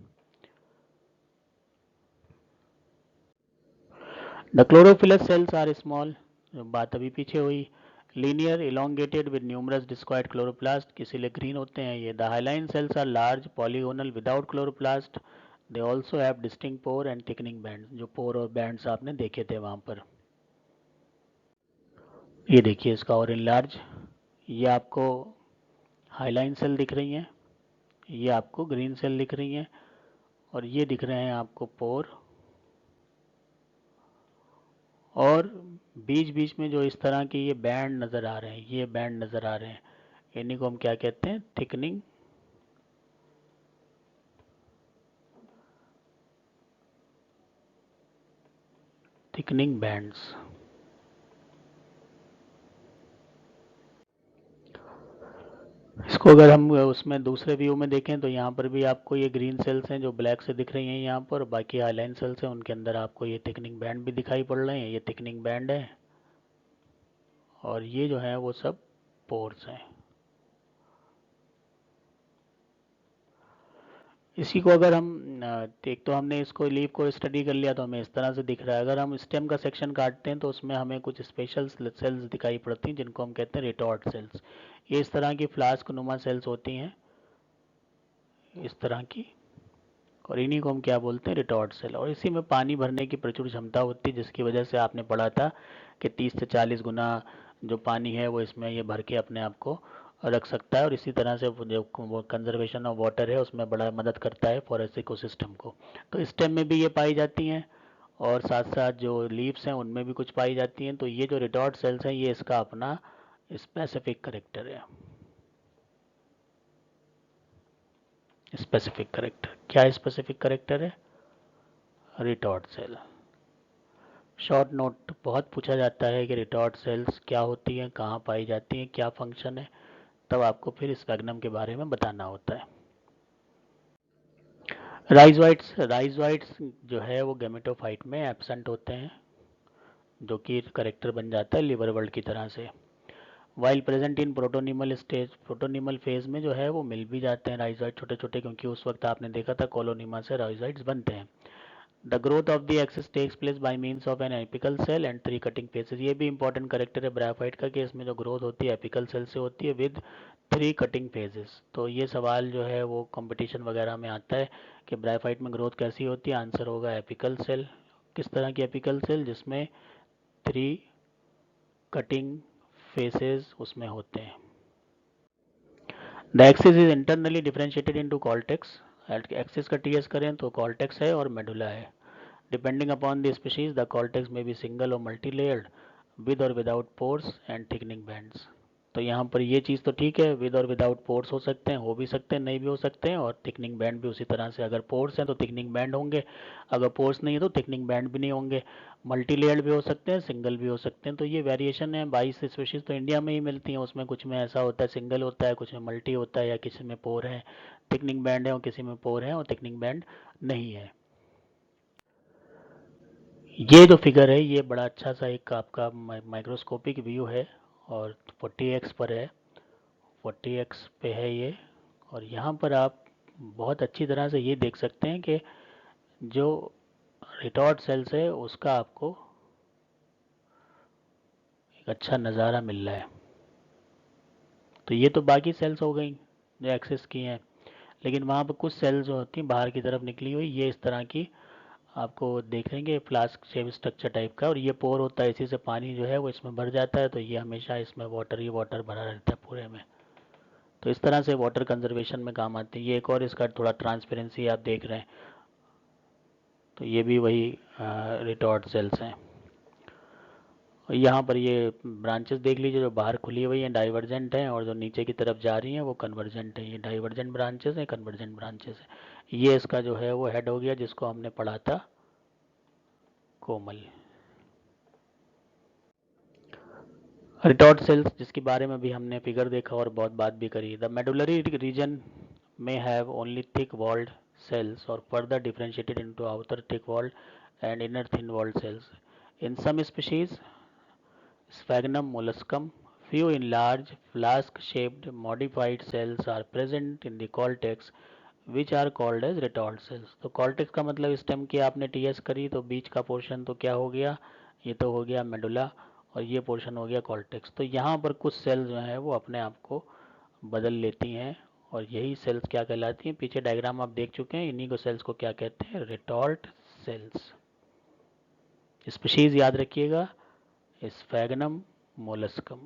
The chlorophyllous cells are small, बात अभी पीछे हुई, linear elongated with numerous discoid chloroplast, इसीलिए ग्रीन होते हैं ये। The hyaline cells are large polygonal without chloroplast, they also have distinct pore and thickening band. जो पोर और बैंड्स आपने देखे थे वहाँ पर, ये देखिए इसका और इनलार्ज, ये आपको हाईलाइन सेल दिख रही हैं, ये आपको ग्रीन सेल दिख रही हैं, और ये दिख रहे हैं आपको पोर। और बीच बीच में जो इस तरह के ये बैंड नज़र आ रहे हैं, ये बैंड नज़र आ रहे हैं, इन्हीं को हम क्या कहते हैं, थिकनिंग बैंड्स। इसको अगर हम उसमें दूसरे व्यू में देखें तो यहाँ पर भी आपको ये ग्रीन सेल्स हैं जो ब्लैक से दिख रही हैं यहाँ पर, बाकी हाईलाइन सेल्स हैं उनके अंदर आपको ये थिकनिंग बैंड भी दिखाई पड़ रहे हैं, ये थिकनिंग बैंड है। और ये जो है वो सब पोर्स हैं। इसी को अगर हम एक तो हमने इसको लीफ को स्टडी कर लिया तो हमें इस तरह से दिख रहा है। अगर हम स्टेम का सेक्शन काटते हैं तो उसमें हमें कुछ स्पेशल सेल्स दिखाई पड़ती हैं जिनको हम कहते हैं रिटॉर्ट सेल्स। ये इस तरह की फ्लास्क नुमा सेल्स होती हैं, इस तरह की, और इन्हीं को हम क्या बोलते हैं, रिटॉर्ट सेल। और इसी में पानी भरने की प्रचुर क्षमता होती है, जिसकी वजह से आपने पढ़ा था कि 30 से 40 गुना जो पानी है वो इसमें ये भर के अपने आप को रख सकता है। और इसी तरह से जो कंजर्वेशन ऑफ वाटर है उसमें बड़ा मदद करता है फॉरेस्ट इकोसिस्टम को। तो स्टेम में भी ये पाई जाती हैं, और साथ साथ जो लीव्स हैं उनमें भी कुछ पाई जाती हैं। तो ये जो रिटॉर्ट सेल्स हैं ये इसका अपना स्पेसिफिक करेक्टर है। स्पेसिफिक करेक्टर क्या, स्पेसिफिक करेक्टर है रिटॉर्ट सेल। शॉर्ट नोट बहुत पूछा जाता है कि रिटॉर्ट सेल्स क्या होती हैं, कहाँ पाई जाती हैं, क्या फंक्शन है, तब आपको फिर स्पैग्नम के बारे में बताना होता है। राइजोइट्स जो है वो गैमेटोफाइट में एब्सेंट होते हैं, जो कि करेक्टर बन जाता है लिवर वर्ल्ड की तरह से। While present in protonemal stage, protonemal phase में जो है वो मिल भी जाते हैं राइजोइट छोटे छोटे, क्योंकि उस वक्त आपने देखा था कोलोनिमा से राइजोइट्स बनते हैं। The growth of the axis takes place by means of an apical cell and 3 cutting faces. ये भी इंपॉर्टेंट करेक्टर है ब्रायोफाइट का कि इसमें जो ग्रोथ होती है एपिकल सेल से होती है विद 3 कटिंग फेजेस। तो ये सवाल जो है वो कंपटीशन वगैरह में आता है कि ब्रायोफाइट में ग्रोथ कैसी होती है, आंसर होगा एपिकल सेल। किस तरह की एपिकल सेल, जिसमें 3 कटिंग फेसेस उसमें होते हैं। The axis is internally differentiated into cortex. Axis का टीएस करें तो कॉर्टेक्स है और मेडुला है। Depending upon the species the cortex में बी सिंगल और मल्टी लेयर्ड, विद और without pores and thickening bands. तो यहाँ पर ये चीज़ तो ठीक है, विद और विदाउट पोर्स हो सकते हैं, हो भी सकते हैं, नहीं भी हो सकते हैं, और थिकनिंग बैंड भी उसी तरह से। अगर पोर्स हैं तो थिकनिंग बैंड होंगे, अगर पोर्स नहीं है तो थिकनिंग बैंड भी नहीं होंगे। मल्टी लेयर्ड भी हो सकते हैं, सिंगल भी हो सकते हैं। तो ये वेरिएशन है। 22 स्पीशीज तो इंडिया में ही मिलती हैं, उसमें कुछ में ऐसा होता है सिंगल होता है, कुछ में मल्टी होता है, या किसी में पोर है थिकनिंग बैंड है, और किसी में पोर है और थिकनिंग बैंड नहीं है। ये जो फिगर है ये बड़ा अच्छा सा एक आपका माइक्रोस्कोपिक व्यू है, और 40x पर है, 40x पे है ये। और यहाँ पर आप बहुत अच्छी तरह से ये देख सकते हैं कि जो रिटॉर्ट सेल्स है उसका आपको एक अच्छा नज़ारा मिल रहा है। तो ये तो बाकी सेल्स हो गई जो एक्सेस की हैं, लेकिन वहाँ पर कुछ सेल्स जो होती हैं बाहर की तरफ निकली हुई, ये इस तरह की आपको देखेंगे फ्लास्क शेप स्ट्रक्चर टाइप का। और ये पोर होता है, इसी से पानी जो है वो इसमें भर जाता है। तो ये हमेशा इसमें वाटर ही वाटर भरा रहता है पूरे में। तो इस तरह से वाटर कंजर्वेशन में काम आती है। ये एक और इसका थोड़ा ट्रांसपेरेंसी आप देख रहे हैं, तो ये भी वही रिटॉर्ट सेल्स हैं। और यहाँ पर ये ब्रांचेस देख लीजिए, जो बाहर खुली हुई हैं डाइवर्जेंट हैं, और जो नीचे की तरफ जा रही हैं वो कन्वर्जेंट है। ये डाइवर्जेंट ब्रांचेस हैं, कन्वर्जेंट ब्रांचेस हैं। ये इसका जो है वो हेड हो गया, जिसको हमने पढ़ा था कोमल। रिटॉर्ट सेल्स जिसके बारे में भी हमने फिगर देखा और बहुत बात भी करी। The medullary region may have only thick walled cells or further differentiated into outer thick walled and inner thin walled cells. In some species, Sphagnum molluscum, few in large flask-shaped modified cells are present in the cortex, which are called as retort cells. तो cortex का मतलब stem की आपने TS करी तो बीच का portion तो क्या हो गया, ये तो हो गया मेडुला, और ये पोर्शन हो गया कॉर्टेक्स। तो यहाँ पर कुछ सेल्स जो हैं वो अपने आप को बदल लेती हैं, और यही सेल्स क्या कहलाती हैं, पीछे डायग्राम आप देख चुके हैं। इन्हीं को सेल्स को क्या कहते हैं, रिटॉर्ट सेल्स। स्पीशीज याद रखिएगा, sphagnum molluscum.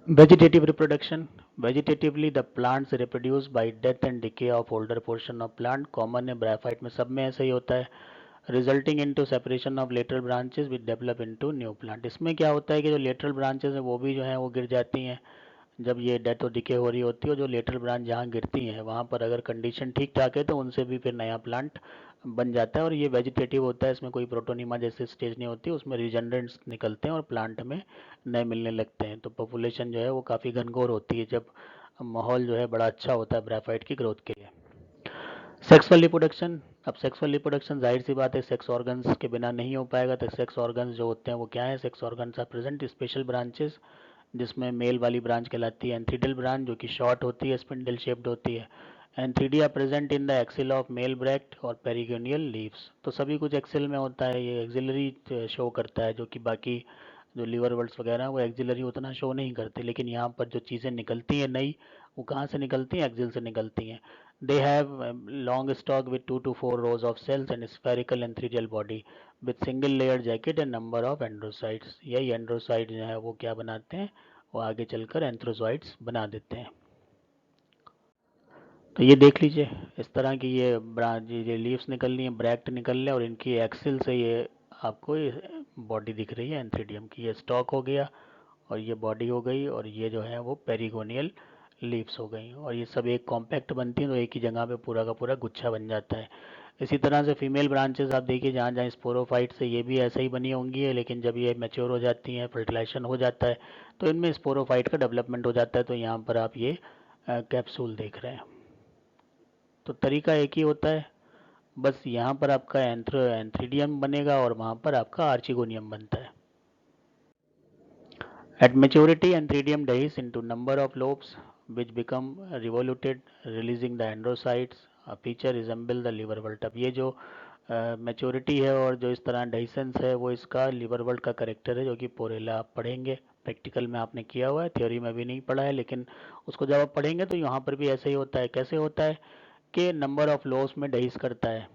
Vegetative reproduction. Vegetatively the plants reproduce by death and decay of older portion of plant. Common है ब्रायोफाइट में, सब में ऐसा ही होता है। Resulting into separation of lateral branches which develop into new plant. इसमें क्या होता है कि जो lateral branches हैं वो भी जो हैं वो गिर जाती हैं जब ये डेथ और डिके हो रही होती है। और जो लेटरल ब्रांच जहाँ गिरती हैं वहाँ पर अगर कंडीशन ठीक ठाक है तो उनसे भी फिर नया प्लांट बन जाता है। और ये वेजिटेटिव होता है, इसमें कोई प्रोटोनिमा जैसे स्टेज नहीं होती, उसमें रिजेनरेंट्स निकलते हैं और प्लांट में नए मिलने लगते हैं। तो पॉपुलेशन जो है वो काफ़ी घनघोर होती है जब माहौल जो है बड़ा अच्छा होता है ब्रायोफाइट की ग्रोथ के लिए। Sexual reproduction. अब सेक्सुअल रिप्रोडक्शन जाहिर सी बात है सेक्स ऑर्गन्स के बिना नहीं हो पाएगा। तो सेक्स ऑर्गन्स जो होते हैं वो क्या है, sex organs are present special branches जिसमें मेल वाली ब्रांच कहलाती है एंथ्रीडियल ब्रांच, जो कि शॉर्ट होती है, स्पिंडल शेप्ड होती है। Antheridia are present in the axil of male bract और पेरिगोनियल लीव्स। तो सभी कुछ एक्सिल में होता है, ये एक्सिलरी शो करता है, जो कि बाकी जो लीवर वर्ड्स वगैरह वो एक्सिलरी उतना शो नहीं करते, लेकिन यहाँ पर जो चीज़ें निकलती हैं नई, वो कहाँ से निकलती हैं? एक्सिल से निकलती हैं। They have long stalk with 2 to 4 rows of cells and spherical antheridial body with single layer jacket and number of androcytes. यही एंड्रोसाइट जो है वो क्या बनाते हैं? वो आगे चलकर एंथ्रोजॉइड्स बना देते हैं। तो ये देख लीजिए, इस तरह की ये ब्रांच, ये लीव्स निकल रही हैं, ब्रैक्ट निकल रहे हैं, और इनकी एक्सिल से ये आपको बॉडी दिख रही है एंथ्रीडियम की। ये स्टॉक हो गया और ये बॉडी हो गई, और ये जो है वो पेरिगोनियल लीव्स हो गई, और ये सब एक कॉम्पैक्ट बनती हैं, तो एक ही जगह पे पूरा का पूरा गुच्छा बन जाता है। इसी तरह से फीमेल ब्रांचेस आप देखिए, जहाँ जहाँ स्पोरोफाइट से ये भी ऐसे ही बनी होंगी है, लेकिन जब ये मैच्योर हो जाती हैं, फर्टिलाइजेशन हो जाता है, तो इनमें स्पोरोफाइट का डेवलपमेंट हो जाता है। तो यहाँ पर आप ये कैप्सूल देख रहे हैं। तो तरीका एक ही होता है, बस यहाँ पर आपका एंथ्रीडियम बनेगा और वहाँ पर आपका आर्चिगोनियम बनता है। At maturity, Anthridium dies into number of lobes which become revoluted, releasing the androcytes. A feature resemble the liver wort. अब ये जो मैच्योरिटी है और जो इस तरह डाइसेंस है, वो इसका लिवर वर्ल्ट का करेक्टर है, जो कि पोरेला आप पढ़ेंगे। प्रैक्टिकल में आपने किया हुआ है, थ्योरी में भी नहीं पढ़ा है, लेकिन उसको जब आप पढ़ेंगे तो यहाँ पर भी ऐसे ही होता है। कैसे होता है कि नंबर ऑफ लोब्स में डाइस करता है,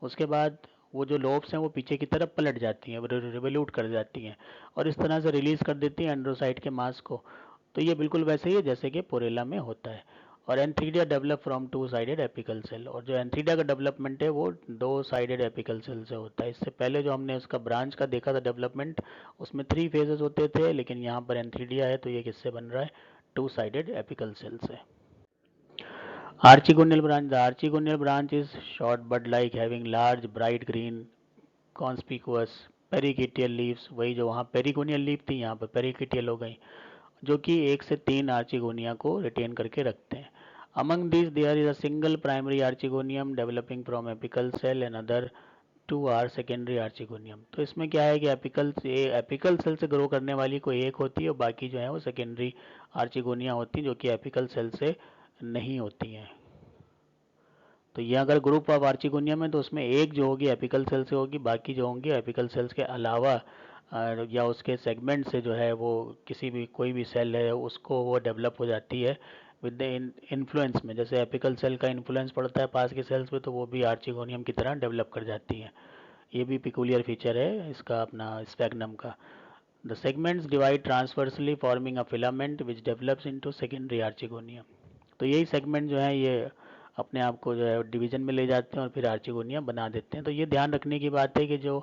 उसके बाद वो जो लोब्स हैं वो पीछे की तरफ पलट जाती हैं, रिवोल्यूट कर जाती हैं, और इस तरह से रिलीज कर देती हैं एंड्रोसाइट के मास को। तो ये बिल्कुल वैसे ही है जैसे कि पोरेला में होता है। और antheridia develop from 2 sided apical cell, और जो एंथ्रीडिया का डेवलपमेंट है वो 2 साइडेड एपिकल सेल से होता है। इससे पहले जो हमने उसका ब्रांच का देखा था डेवलपमेंट, उसमें 3 फेजेस होते थे, लेकिन यहाँ पर एंथ्रीडिया है तो ये किससे बन रहा है? 2 साइडेड एपिकल सेल से। Archegonial branch. The archegonial branch is short bud like, having large bright green conspicuous perichaetial leaves. वही जो वहाँ पेरिगोनियल लीव थी, यहाँ पर पेरिकिटियल हो गई, जो कि 1 से 3 आर्चिगोनिया को रिटेन करके रखते हैं। Among this there is a single primary archegonium developing from apical cell and other 2 are secondary archegonium. तो इसमें क्या है कि एपिकल सेल से ग्रो करने वाली कोई एक होती है, और बाकी जो है वो सेकेंडरी आर्चिगोनिया होती हैं, जो कि एपिकल सेल से नहीं होती हैं। तो ये अगर ग्रुप ऑफ आर्चिगोनियम है तो उसमें एक जो होगी एपिकल सेल से होगी, बाकी जो होंगे एपिकल सेल्स के अलावा या उसके सेगमेंट से जो है वो किसी भी कोई भी सेल है उसको वो डेवलप हो जाती है विद द इन्फ्लुएंस में। जैसे एपिकल सेल का इन्फ्लुएंस पड़ता है पास के सेल्स पे, तो वो भी आर्चिगोनियम की तरह डेवलप कर जाती हैं। ये भी पिकुलियर फीचर है इसका अपना स्फैग्नम का। The segments divide transversely forming a filament which develops into secondary archegonium. तो यही सेगमेंट जो है ये अपने आप को जो है डिवीजन में ले जाते हैं और फिर आर्चिगोनिया बना देते हैं। तो ये ध्यान रखने की बात है कि जो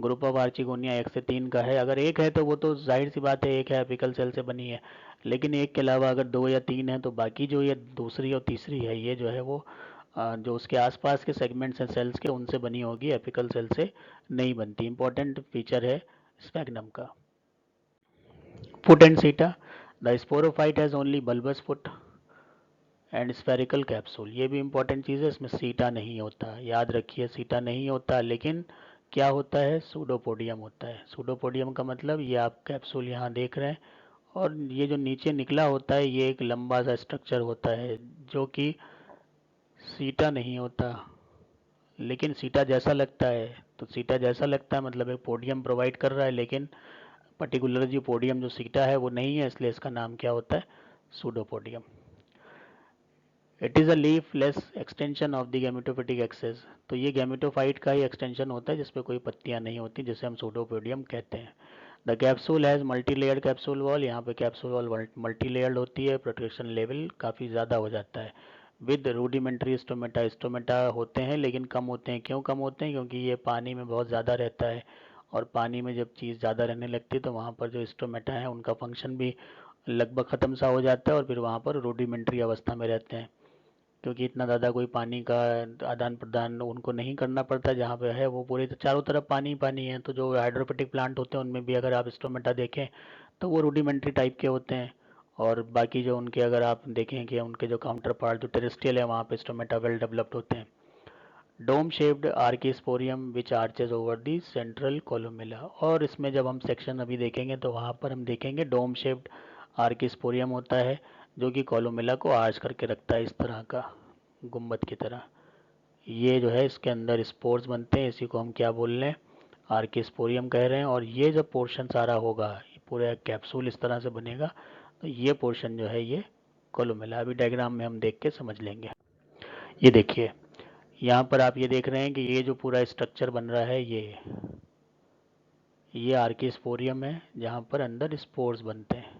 ग्रुप ऑफ आर्चिगोनिया 1 से 3 का है, अगर एक है तो वो तो जाहिर सी बात है एक है एपिकल सेल से बनी है, लेकिन एक के अलावा अगर 2 या 3 है तो बाकी जो ये दूसरी और तीसरी है ये जो है वो जो उसके आसपास के सेगमेंट्स हैं सेल्स के, उनसे बनी होगी, एपिकल सेल से नहीं बनती। इंपॉर्टेंट फीचर है स्फैग्नम का। Foot and seta. The sporophyte has only bulbous foot and spherical capsule. ये भी इंपॉर्टेंट चीज़ है, इसमें सीटा नहीं होता, याद रखिए सीटा नहीं होता, लेकिन क्या होता है? सूडोपोडियम होता है। सूडोपोडियम का मतलब ये आप कैप्सूल यहाँ देख रहे हैं, और ये जो नीचे निकला होता है ये एक लंबा सा स्ट्रक्चर होता है, जो कि सीटा नहीं होता, लेकिन सीटा जैसा लगता है। तो सीटा जैसा लगता है मतलब एक पोडियम प्रोवाइड कर रहा है, लेकिन पर्टिकुलर जो पोडियम जो सीटा है वो नहीं है, इसलिए इसका नाम क्या होता है? Pseudopodium. It is a leafless extension of the gametophytic axis. तो ये गैमेटोफाइट का ही एक्सटेंशन होता है जिसपे कोई पत्तियां नहीं होती, जिसे हम सूडोपोडियम कहते हैं। The capsule has multi layered capsule wall. यहाँ पे कैप्सूल वॉल मल्टी लेयर्ड होती है, प्रोटेक्शन लेवल काफ़ी ज़्यादा हो जाता है। With rudimentary stomata. स्टोमेटा होते हैं लेकिन कम होते हैं। क्यों कम होते हैं? क्योंकि ये पानी में बहुत ज़्यादा रहता है, और पानी में जब चीज़ ज़्यादा रहने लगती है तो वहाँ पर जो स्टोमेटा है उनका फंक्शन भी लगभग ख़त्म सा हो जाता है, और फिर वहाँ पर रूडिमेंट्री अवस्था में रहते हैं, क्योंकि इतना ज़्यादा कोई पानी का आदान प्रदान उनको नहीं करना पड़ता। जहाँ पे है वो पूरे चारों तरफ पानी पानी है। तो जो हाइड्रोफिटिक प्लांट होते हैं उनमें भी अगर आप स्टोमेटा देखें तो वो रूडिमेंट्री टाइप के होते हैं, और बाकी जो उनके अगर आप देखें कि उनके जो काउंटर पार्ट जो टेरेस्ट्रियल है वहाँ पे स्टोमेटा वेल डेवलप्ड होते हैं। Dome shaped archesporium which arches over the central columella. और इसमें जब हम सेक्शन अभी देखेंगे तो वहाँ पर हम देखेंगे डोम शेप्ड आर्किस्पोरियम होता है जो कि कोलुमेला को आर्च करके रखता है इस तरह का, गुम्बद की तरह। ये जो है इसके अंदर स्पोर्स बनते हैं, इसी को हम क्या बोल रहे हैं, आर्किस्पोरियम कह रहे हैं। और ये जब पोर्शन सारा होगा, पूरा कैप्सूल इस तरह से बनेगा, तो ये पोर्शन जो है ये कोलुमेला। अभी डायग्राम में हम देख के समझ लेंगे। ये देखिए यहाँ पर आप ये देख रहे हैं कि ये जो पूरा स्ट्रक्चर बन रहा है ये आर्किस्पोरियम है जहाँ पर अंदर स्पोर्स बनते हैं।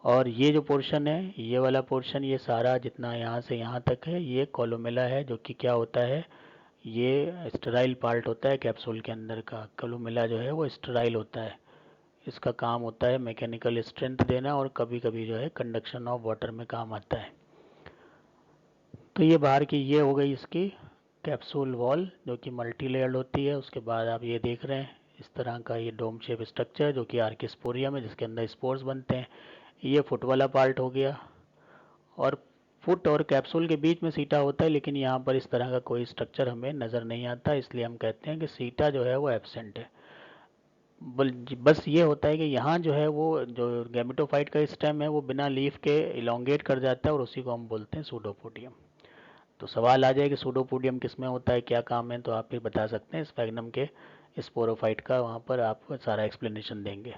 और ये जो पोर्शन है, ये वाला पोर्शन, ये सारा जितना यहाँ से यहाँ तक है, ये कोलुमेला है, जो कि क्या होता है, ये स्टेराइल पार्ट होता है कैप्सूल के अंदर का। कोलुमेला जो है वो स्टेराइल होता है। इसका काम होता है मैकेनिकल स्ट्रेंथ देना, और कभी कभी जो है कंडक्शन ऑफ वाटर में काम आता है। तो ये बाहर की ये हो गई इसकी कैप्सूल वॉल, जो कि मल्टी लेयर्ड होती है। उसके बाद आप ये देख रहे हैं इस तरह का ये डोम शेप स्ट्रक्चर, जो कि आर्किस्पोरियम है, जिसके अंदर स्पोर्स बनते हैं। ये फुट वाला पार्ट हो गया। और फुट और कैप्सूल के बीच में सीटा होता है, लेकिन यहाँ पर इस तरह का कोई स्ट्रक्चर हमें नज़र नहीं आता, इसलिए हम कहते हैं कि सीटा जो है वो एब्सेंट है। बस ये होता है कि यहाँ जो है वो जो गैमेटोफाइट का स्टेम है वो बिना लीफ के इलोंगेट कर जाता है, और उसी को हम बोलते हैं सूडोपोडियम। तो सवाल आ जाए कि सूडोपोडियम किस में होता है, क्या काम है, तो आप फिर बता सकते हैं स्फैग्नम के स्पोरोफाइट का, वहाँ पर आप सारा एक्सप्लेनेशन देंगे।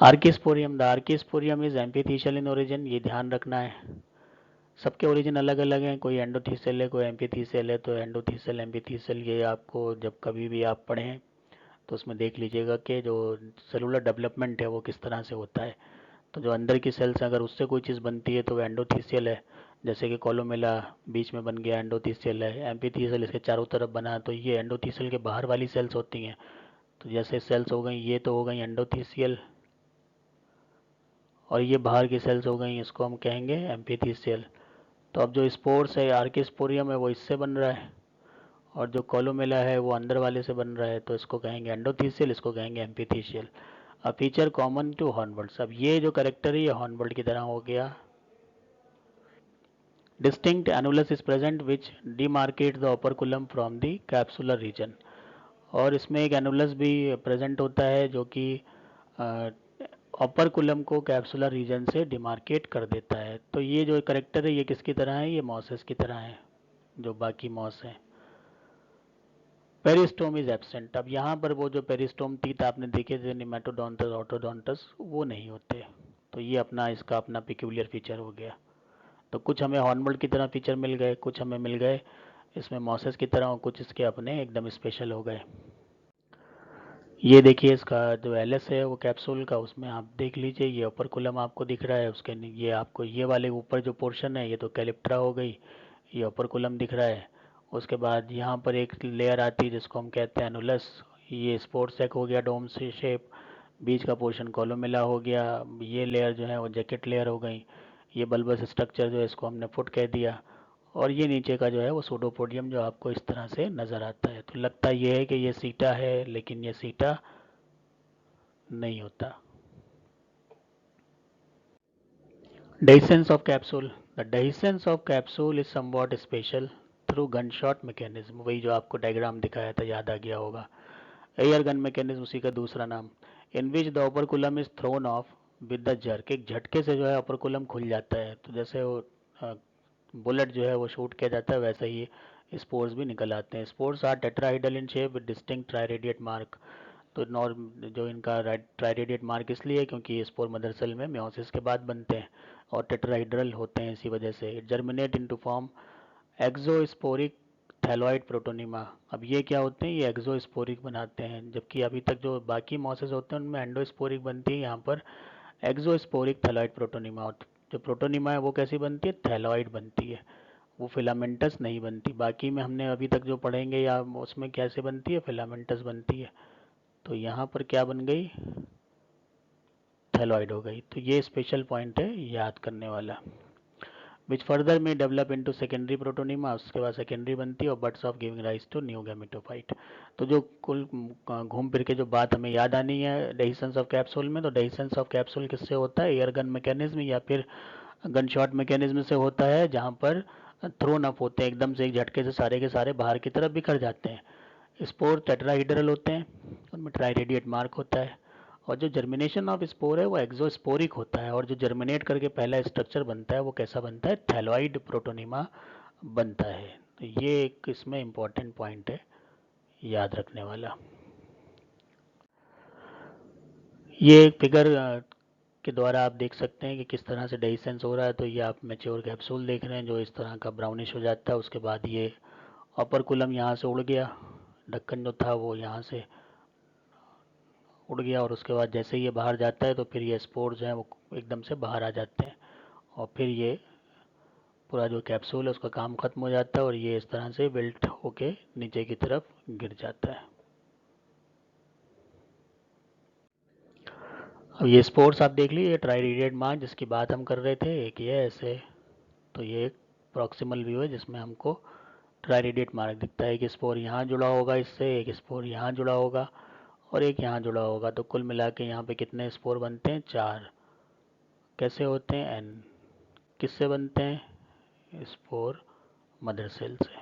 आर्किस्पोरियम, द आर्किस्पोरियम इज एम्फीथीशियल इन ओरिजिन, ये ध्यान रखना है। सबके ओरिजिन अलग अलग हैं, कोई एंडोथीसियल है, कोई एम्फीथीसियल है। तो एंडोथीसियल, एम्फीथीसियल, ये आपको जब कभी भी आप पढ़ें तो उसमें देख लीजिएगा कि जो सेलुलर डेवलपमेंट है वो किस तरह से होता है। तो जो अंदर की सेल्स अगर उससे कोई चीज़ बनती है तो वो एंडोथीसियल है, जैसे कि कोलुमेला बीच में बन गया, एंडोथीसियल है। एम्फीथीसियल इसके चारों तरफ बना, तो ये एंडोथीसियल के बाहर वाली सेल्स होती हैं। तो जैसे सेल्स हो गई, ये तो हो गई एंडोथीसियल, और ये बाहर की सेल्स हो गई, इसको हम कहेंगे एम्फीथीसियल। तो अब जो स्पोर्स है, आर्किस्पोरियम है, वो इससे बन रहा है, और जो कोलुमेला है वो अंदर वाले से बन रहा है, तो इसको कहेंगे एंडोथीसियल, इसको कहेंगे एम्फीथीसियल। अ फीचर कॉमन टू हॉर्नबर्ड्स, अब ये जो करेक्टर है ये हॉर्नबर्ड की तरह हो गया। Distinct annulus is present which demarcate the operculum from the capsular region, और इसमें एक एनुलस भी प्रेजेंट होता है जो कि ओपर्कुलम को कैप्सुलर रीजन से डिमार्केट कर देता है। तो ये जो करेक्टर है ये किसकी तरह है, ये मॉसेस की तरह है, जो बाकी मॉस है। पेरिस्टोम इज एब्सेंट, अब यहाँ पर वो जो पेरिस्टोम टीथ आपने देखे थे निमेटोडोंटस, ऑटोडोंटस, वो नहीं होते। तो ये अपना इसका अपना पिक्यूलियर फीचर हो गया। तो कुछ हमें हॉर्नबर्ड की तरह फीचर मिल गए, कुछ हमें मिल गए इसमें मॉसेस की तरह, और कुछ इसके अपने एकदम स्पेशल हो गए। ये देखिए इसका जो एलएस है वो कैप्सूल का, उसमें आप देख लीजिए ये अपर कुलम आपको दिख रहा है, उसके ये आपको ये वाले ऊपर जो पोर्शन है ये तो कैलिप्ट्रा हो गई, ये अपर कुलम दिख रहा है। उसके बाद यहाँ पर एक लेयर आती है जिसको हम कहते हैं एनुलस, ये स्पोर्ट सेक हो गया, डोम से शेप, बीच का पोर्शन कोलोमेला हो गया, ये लेयर जो है वो जैकेट लेयर हो गई, ये बल्बस स्ट्रक्चर जो है इसको हमने फुट कह दिया, और ये नीचे का जो है वो सूडोपोडियम जो आपको इस तरह से नज़र आता है। तो लगता ये है कि ये सीटा है, लेकिन ये सीटा नहीं होता। Dehiscence of capsule, the dehiscence of capsule is somewhat special through gunshot mechanism, वही जो आपको डायग्राम दिखाया था याद आ गया होगा, एयर गन मैकेनिज्म उसी का दूसरा नाम। In which the operculum is thrown off with the jerk, एक झटके से जो है ओपरकुलम खुल जाता है। तो जैसे वो बुलेट जो है वो शूट किया जाता है, वैसे ही स्पोर्स भी निकल आते हैं। Spores are tetrahedral in shape with distinct triradiate mark, तो नॉर्म जो इनका ट्राइरेडिएट मार्क इसलिए क्योंकि ये स्पोर मदर सेल में मेयोसिस के बाद बनते हैं, और टेट्राहेड्रल होते हैं इसी वजह से। Germinate into form exosporic thalloid protonema, अब ये क्या होते हैं, ये एक्सोस्पोरिक बनाते हैं, जबकि अभी तक जो बाकी मॉसेस होते हैं उनमें एंडोस्पोरिक बनती है, यहाँ पर एक्सोस्पोरिक थैलॉइड प्रोटोनिमा। जो प्रोटोनिमा है वो कैसी बनती है, थैलॉइड बनती है, वो फिलामेंटस नहीं बनती। बाकी में हमने अभी तक जो पढ़ेंगे या उसमें कैसे बनती है, फिलामेंटस बनती है। तो यहाँ पर क्या बन गई, थैलॉइड हो गई। तो ये स्पेशल पॉइंट है याद करने वाला। Which further may develop into secondary protonema, उसके बाद सेकेंडरी बनती है, और buds off giving rise to new gametophyte. तो जो कुल घूम फिर के जो बात हमें याद आनी है डेहिसेंस ऑफ कैप्सूल में, तो डेहिसेंस ऑफ कैप्सूल किससे होता है, एयर गन मैकेनिज्म या फिर गन शॉट मैकेनिज्म से होता है, जहाँ पर थ्रोन अप होते हैं एकदम से, एक झटके से सारे के सारे बाहर की तरफ बिखर जाते हैं। स्पोर टेट्राहीड्रल होते हैं, उनमें ट्राइरेडिएट मार्क होता है, और जो जर्मिनेशन ऑफ स्पोर है वो एक्सोस्पोरिक होता है, और जो जर्मिनेट करके पहला स्ट्रक्चर बनता है वो कैसा बनता है, थैलॉइड प्रोटोनिमा बनता है। तो ये एक इसमें इम्पॉर्टेंट पॉइंट है याद रखने वाला। ये एक फिगर के द्वारा आप देख सकते हैं कि किस तरह से डेhiscence हो रहा है। तो ये आप मैच्योर कैप्सूल देख रहे हैं जो इस तरह का ब्राउनिश हो जाता है। उसके बाद ये ऑपरकुलम यहाँ से उड़ गया, ढक्कन जो था वो यहाँ से उड़ गया, और उसके बाद जैसे ये बाहर जाता है तो फिर ये स्पोर्स हैं वो एकदम से बाहर आ जाते हैं, और फिर ये पूरा जो कैप्सूल है उसका काम खत्म हो जाता है और ये इस तरह से विल्ट होके नीचे की तरफ गिर जाता है। अब ये स्पोर्स आप देख लीजिए, ट्राइरेडिएट मार्क जिसकी बात हम कर रहे थे, एक ये ऐसे, तो ये एक प्रॉक्सिमल व्यू है जिसमें हमको ट्राइरेडिएट मार्क दिखता है कि स्पोर यहाँ जुड़ा होगा इससे, एक स्पोर यहाँ जुड़ा होगा और एक यहाँ जुड़ा होगा। तो कुल मिला के यहाँ पे कितने स्पोर बनते हैं, 4। कैसे होते हैं, एन। किससे बनते हैं, स्पोर मदर सेल से।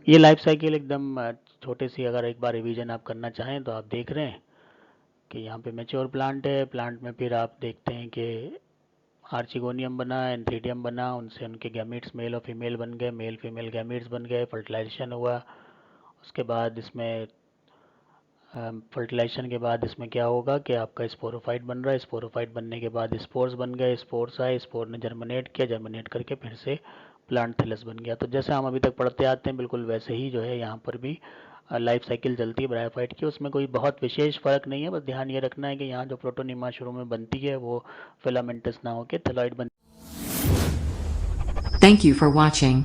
ये लाइफ साइकिल एकदम छोटे सी अगर एक बार रिवीजन आप करना चाहें तो आप देख रहे हैं कि यहाँ पे मैच्योर प्लांट है, प्लांट में फिर आप देखते हैं कि आर्चिगोनियम बना, एंथ्रीडियम बना, उनसे उनके गैमीट्स मेल और फीमेल बन गए, मेल फीमेल गैमीट्स बन गए, फर्टिलाइजेशन हुआ। उसके बाद इसमें फर्टिलाइजेशन के बाद इसमें क्या होगा कि आपका स्पोरोफाइट बन रहा है, स्पोरोफाइट बनने के बाद स्पोर्स बन गए, स्पोर्स आए, स्पोर ने जर्मिनेट किया, जर्मिनेट करके फिर से प्लांट थैलस बन गया। तो जैसे हम अभी तक पढ़ते आते हैं बिल्कुल वैसे ही जो है यहाँ पर भी लाइफ साइकिल चलती है ब्रायोफाइट की। उसमें कोई बहुत विशेष फर्क नहीं है, बस ध्यान ये रखना है कि यहाँ जो प्रोटोनिमा शुरू में बनती है वो फिलामेंटस ना होकर थैलॉइड बनती है। Thank you for watching.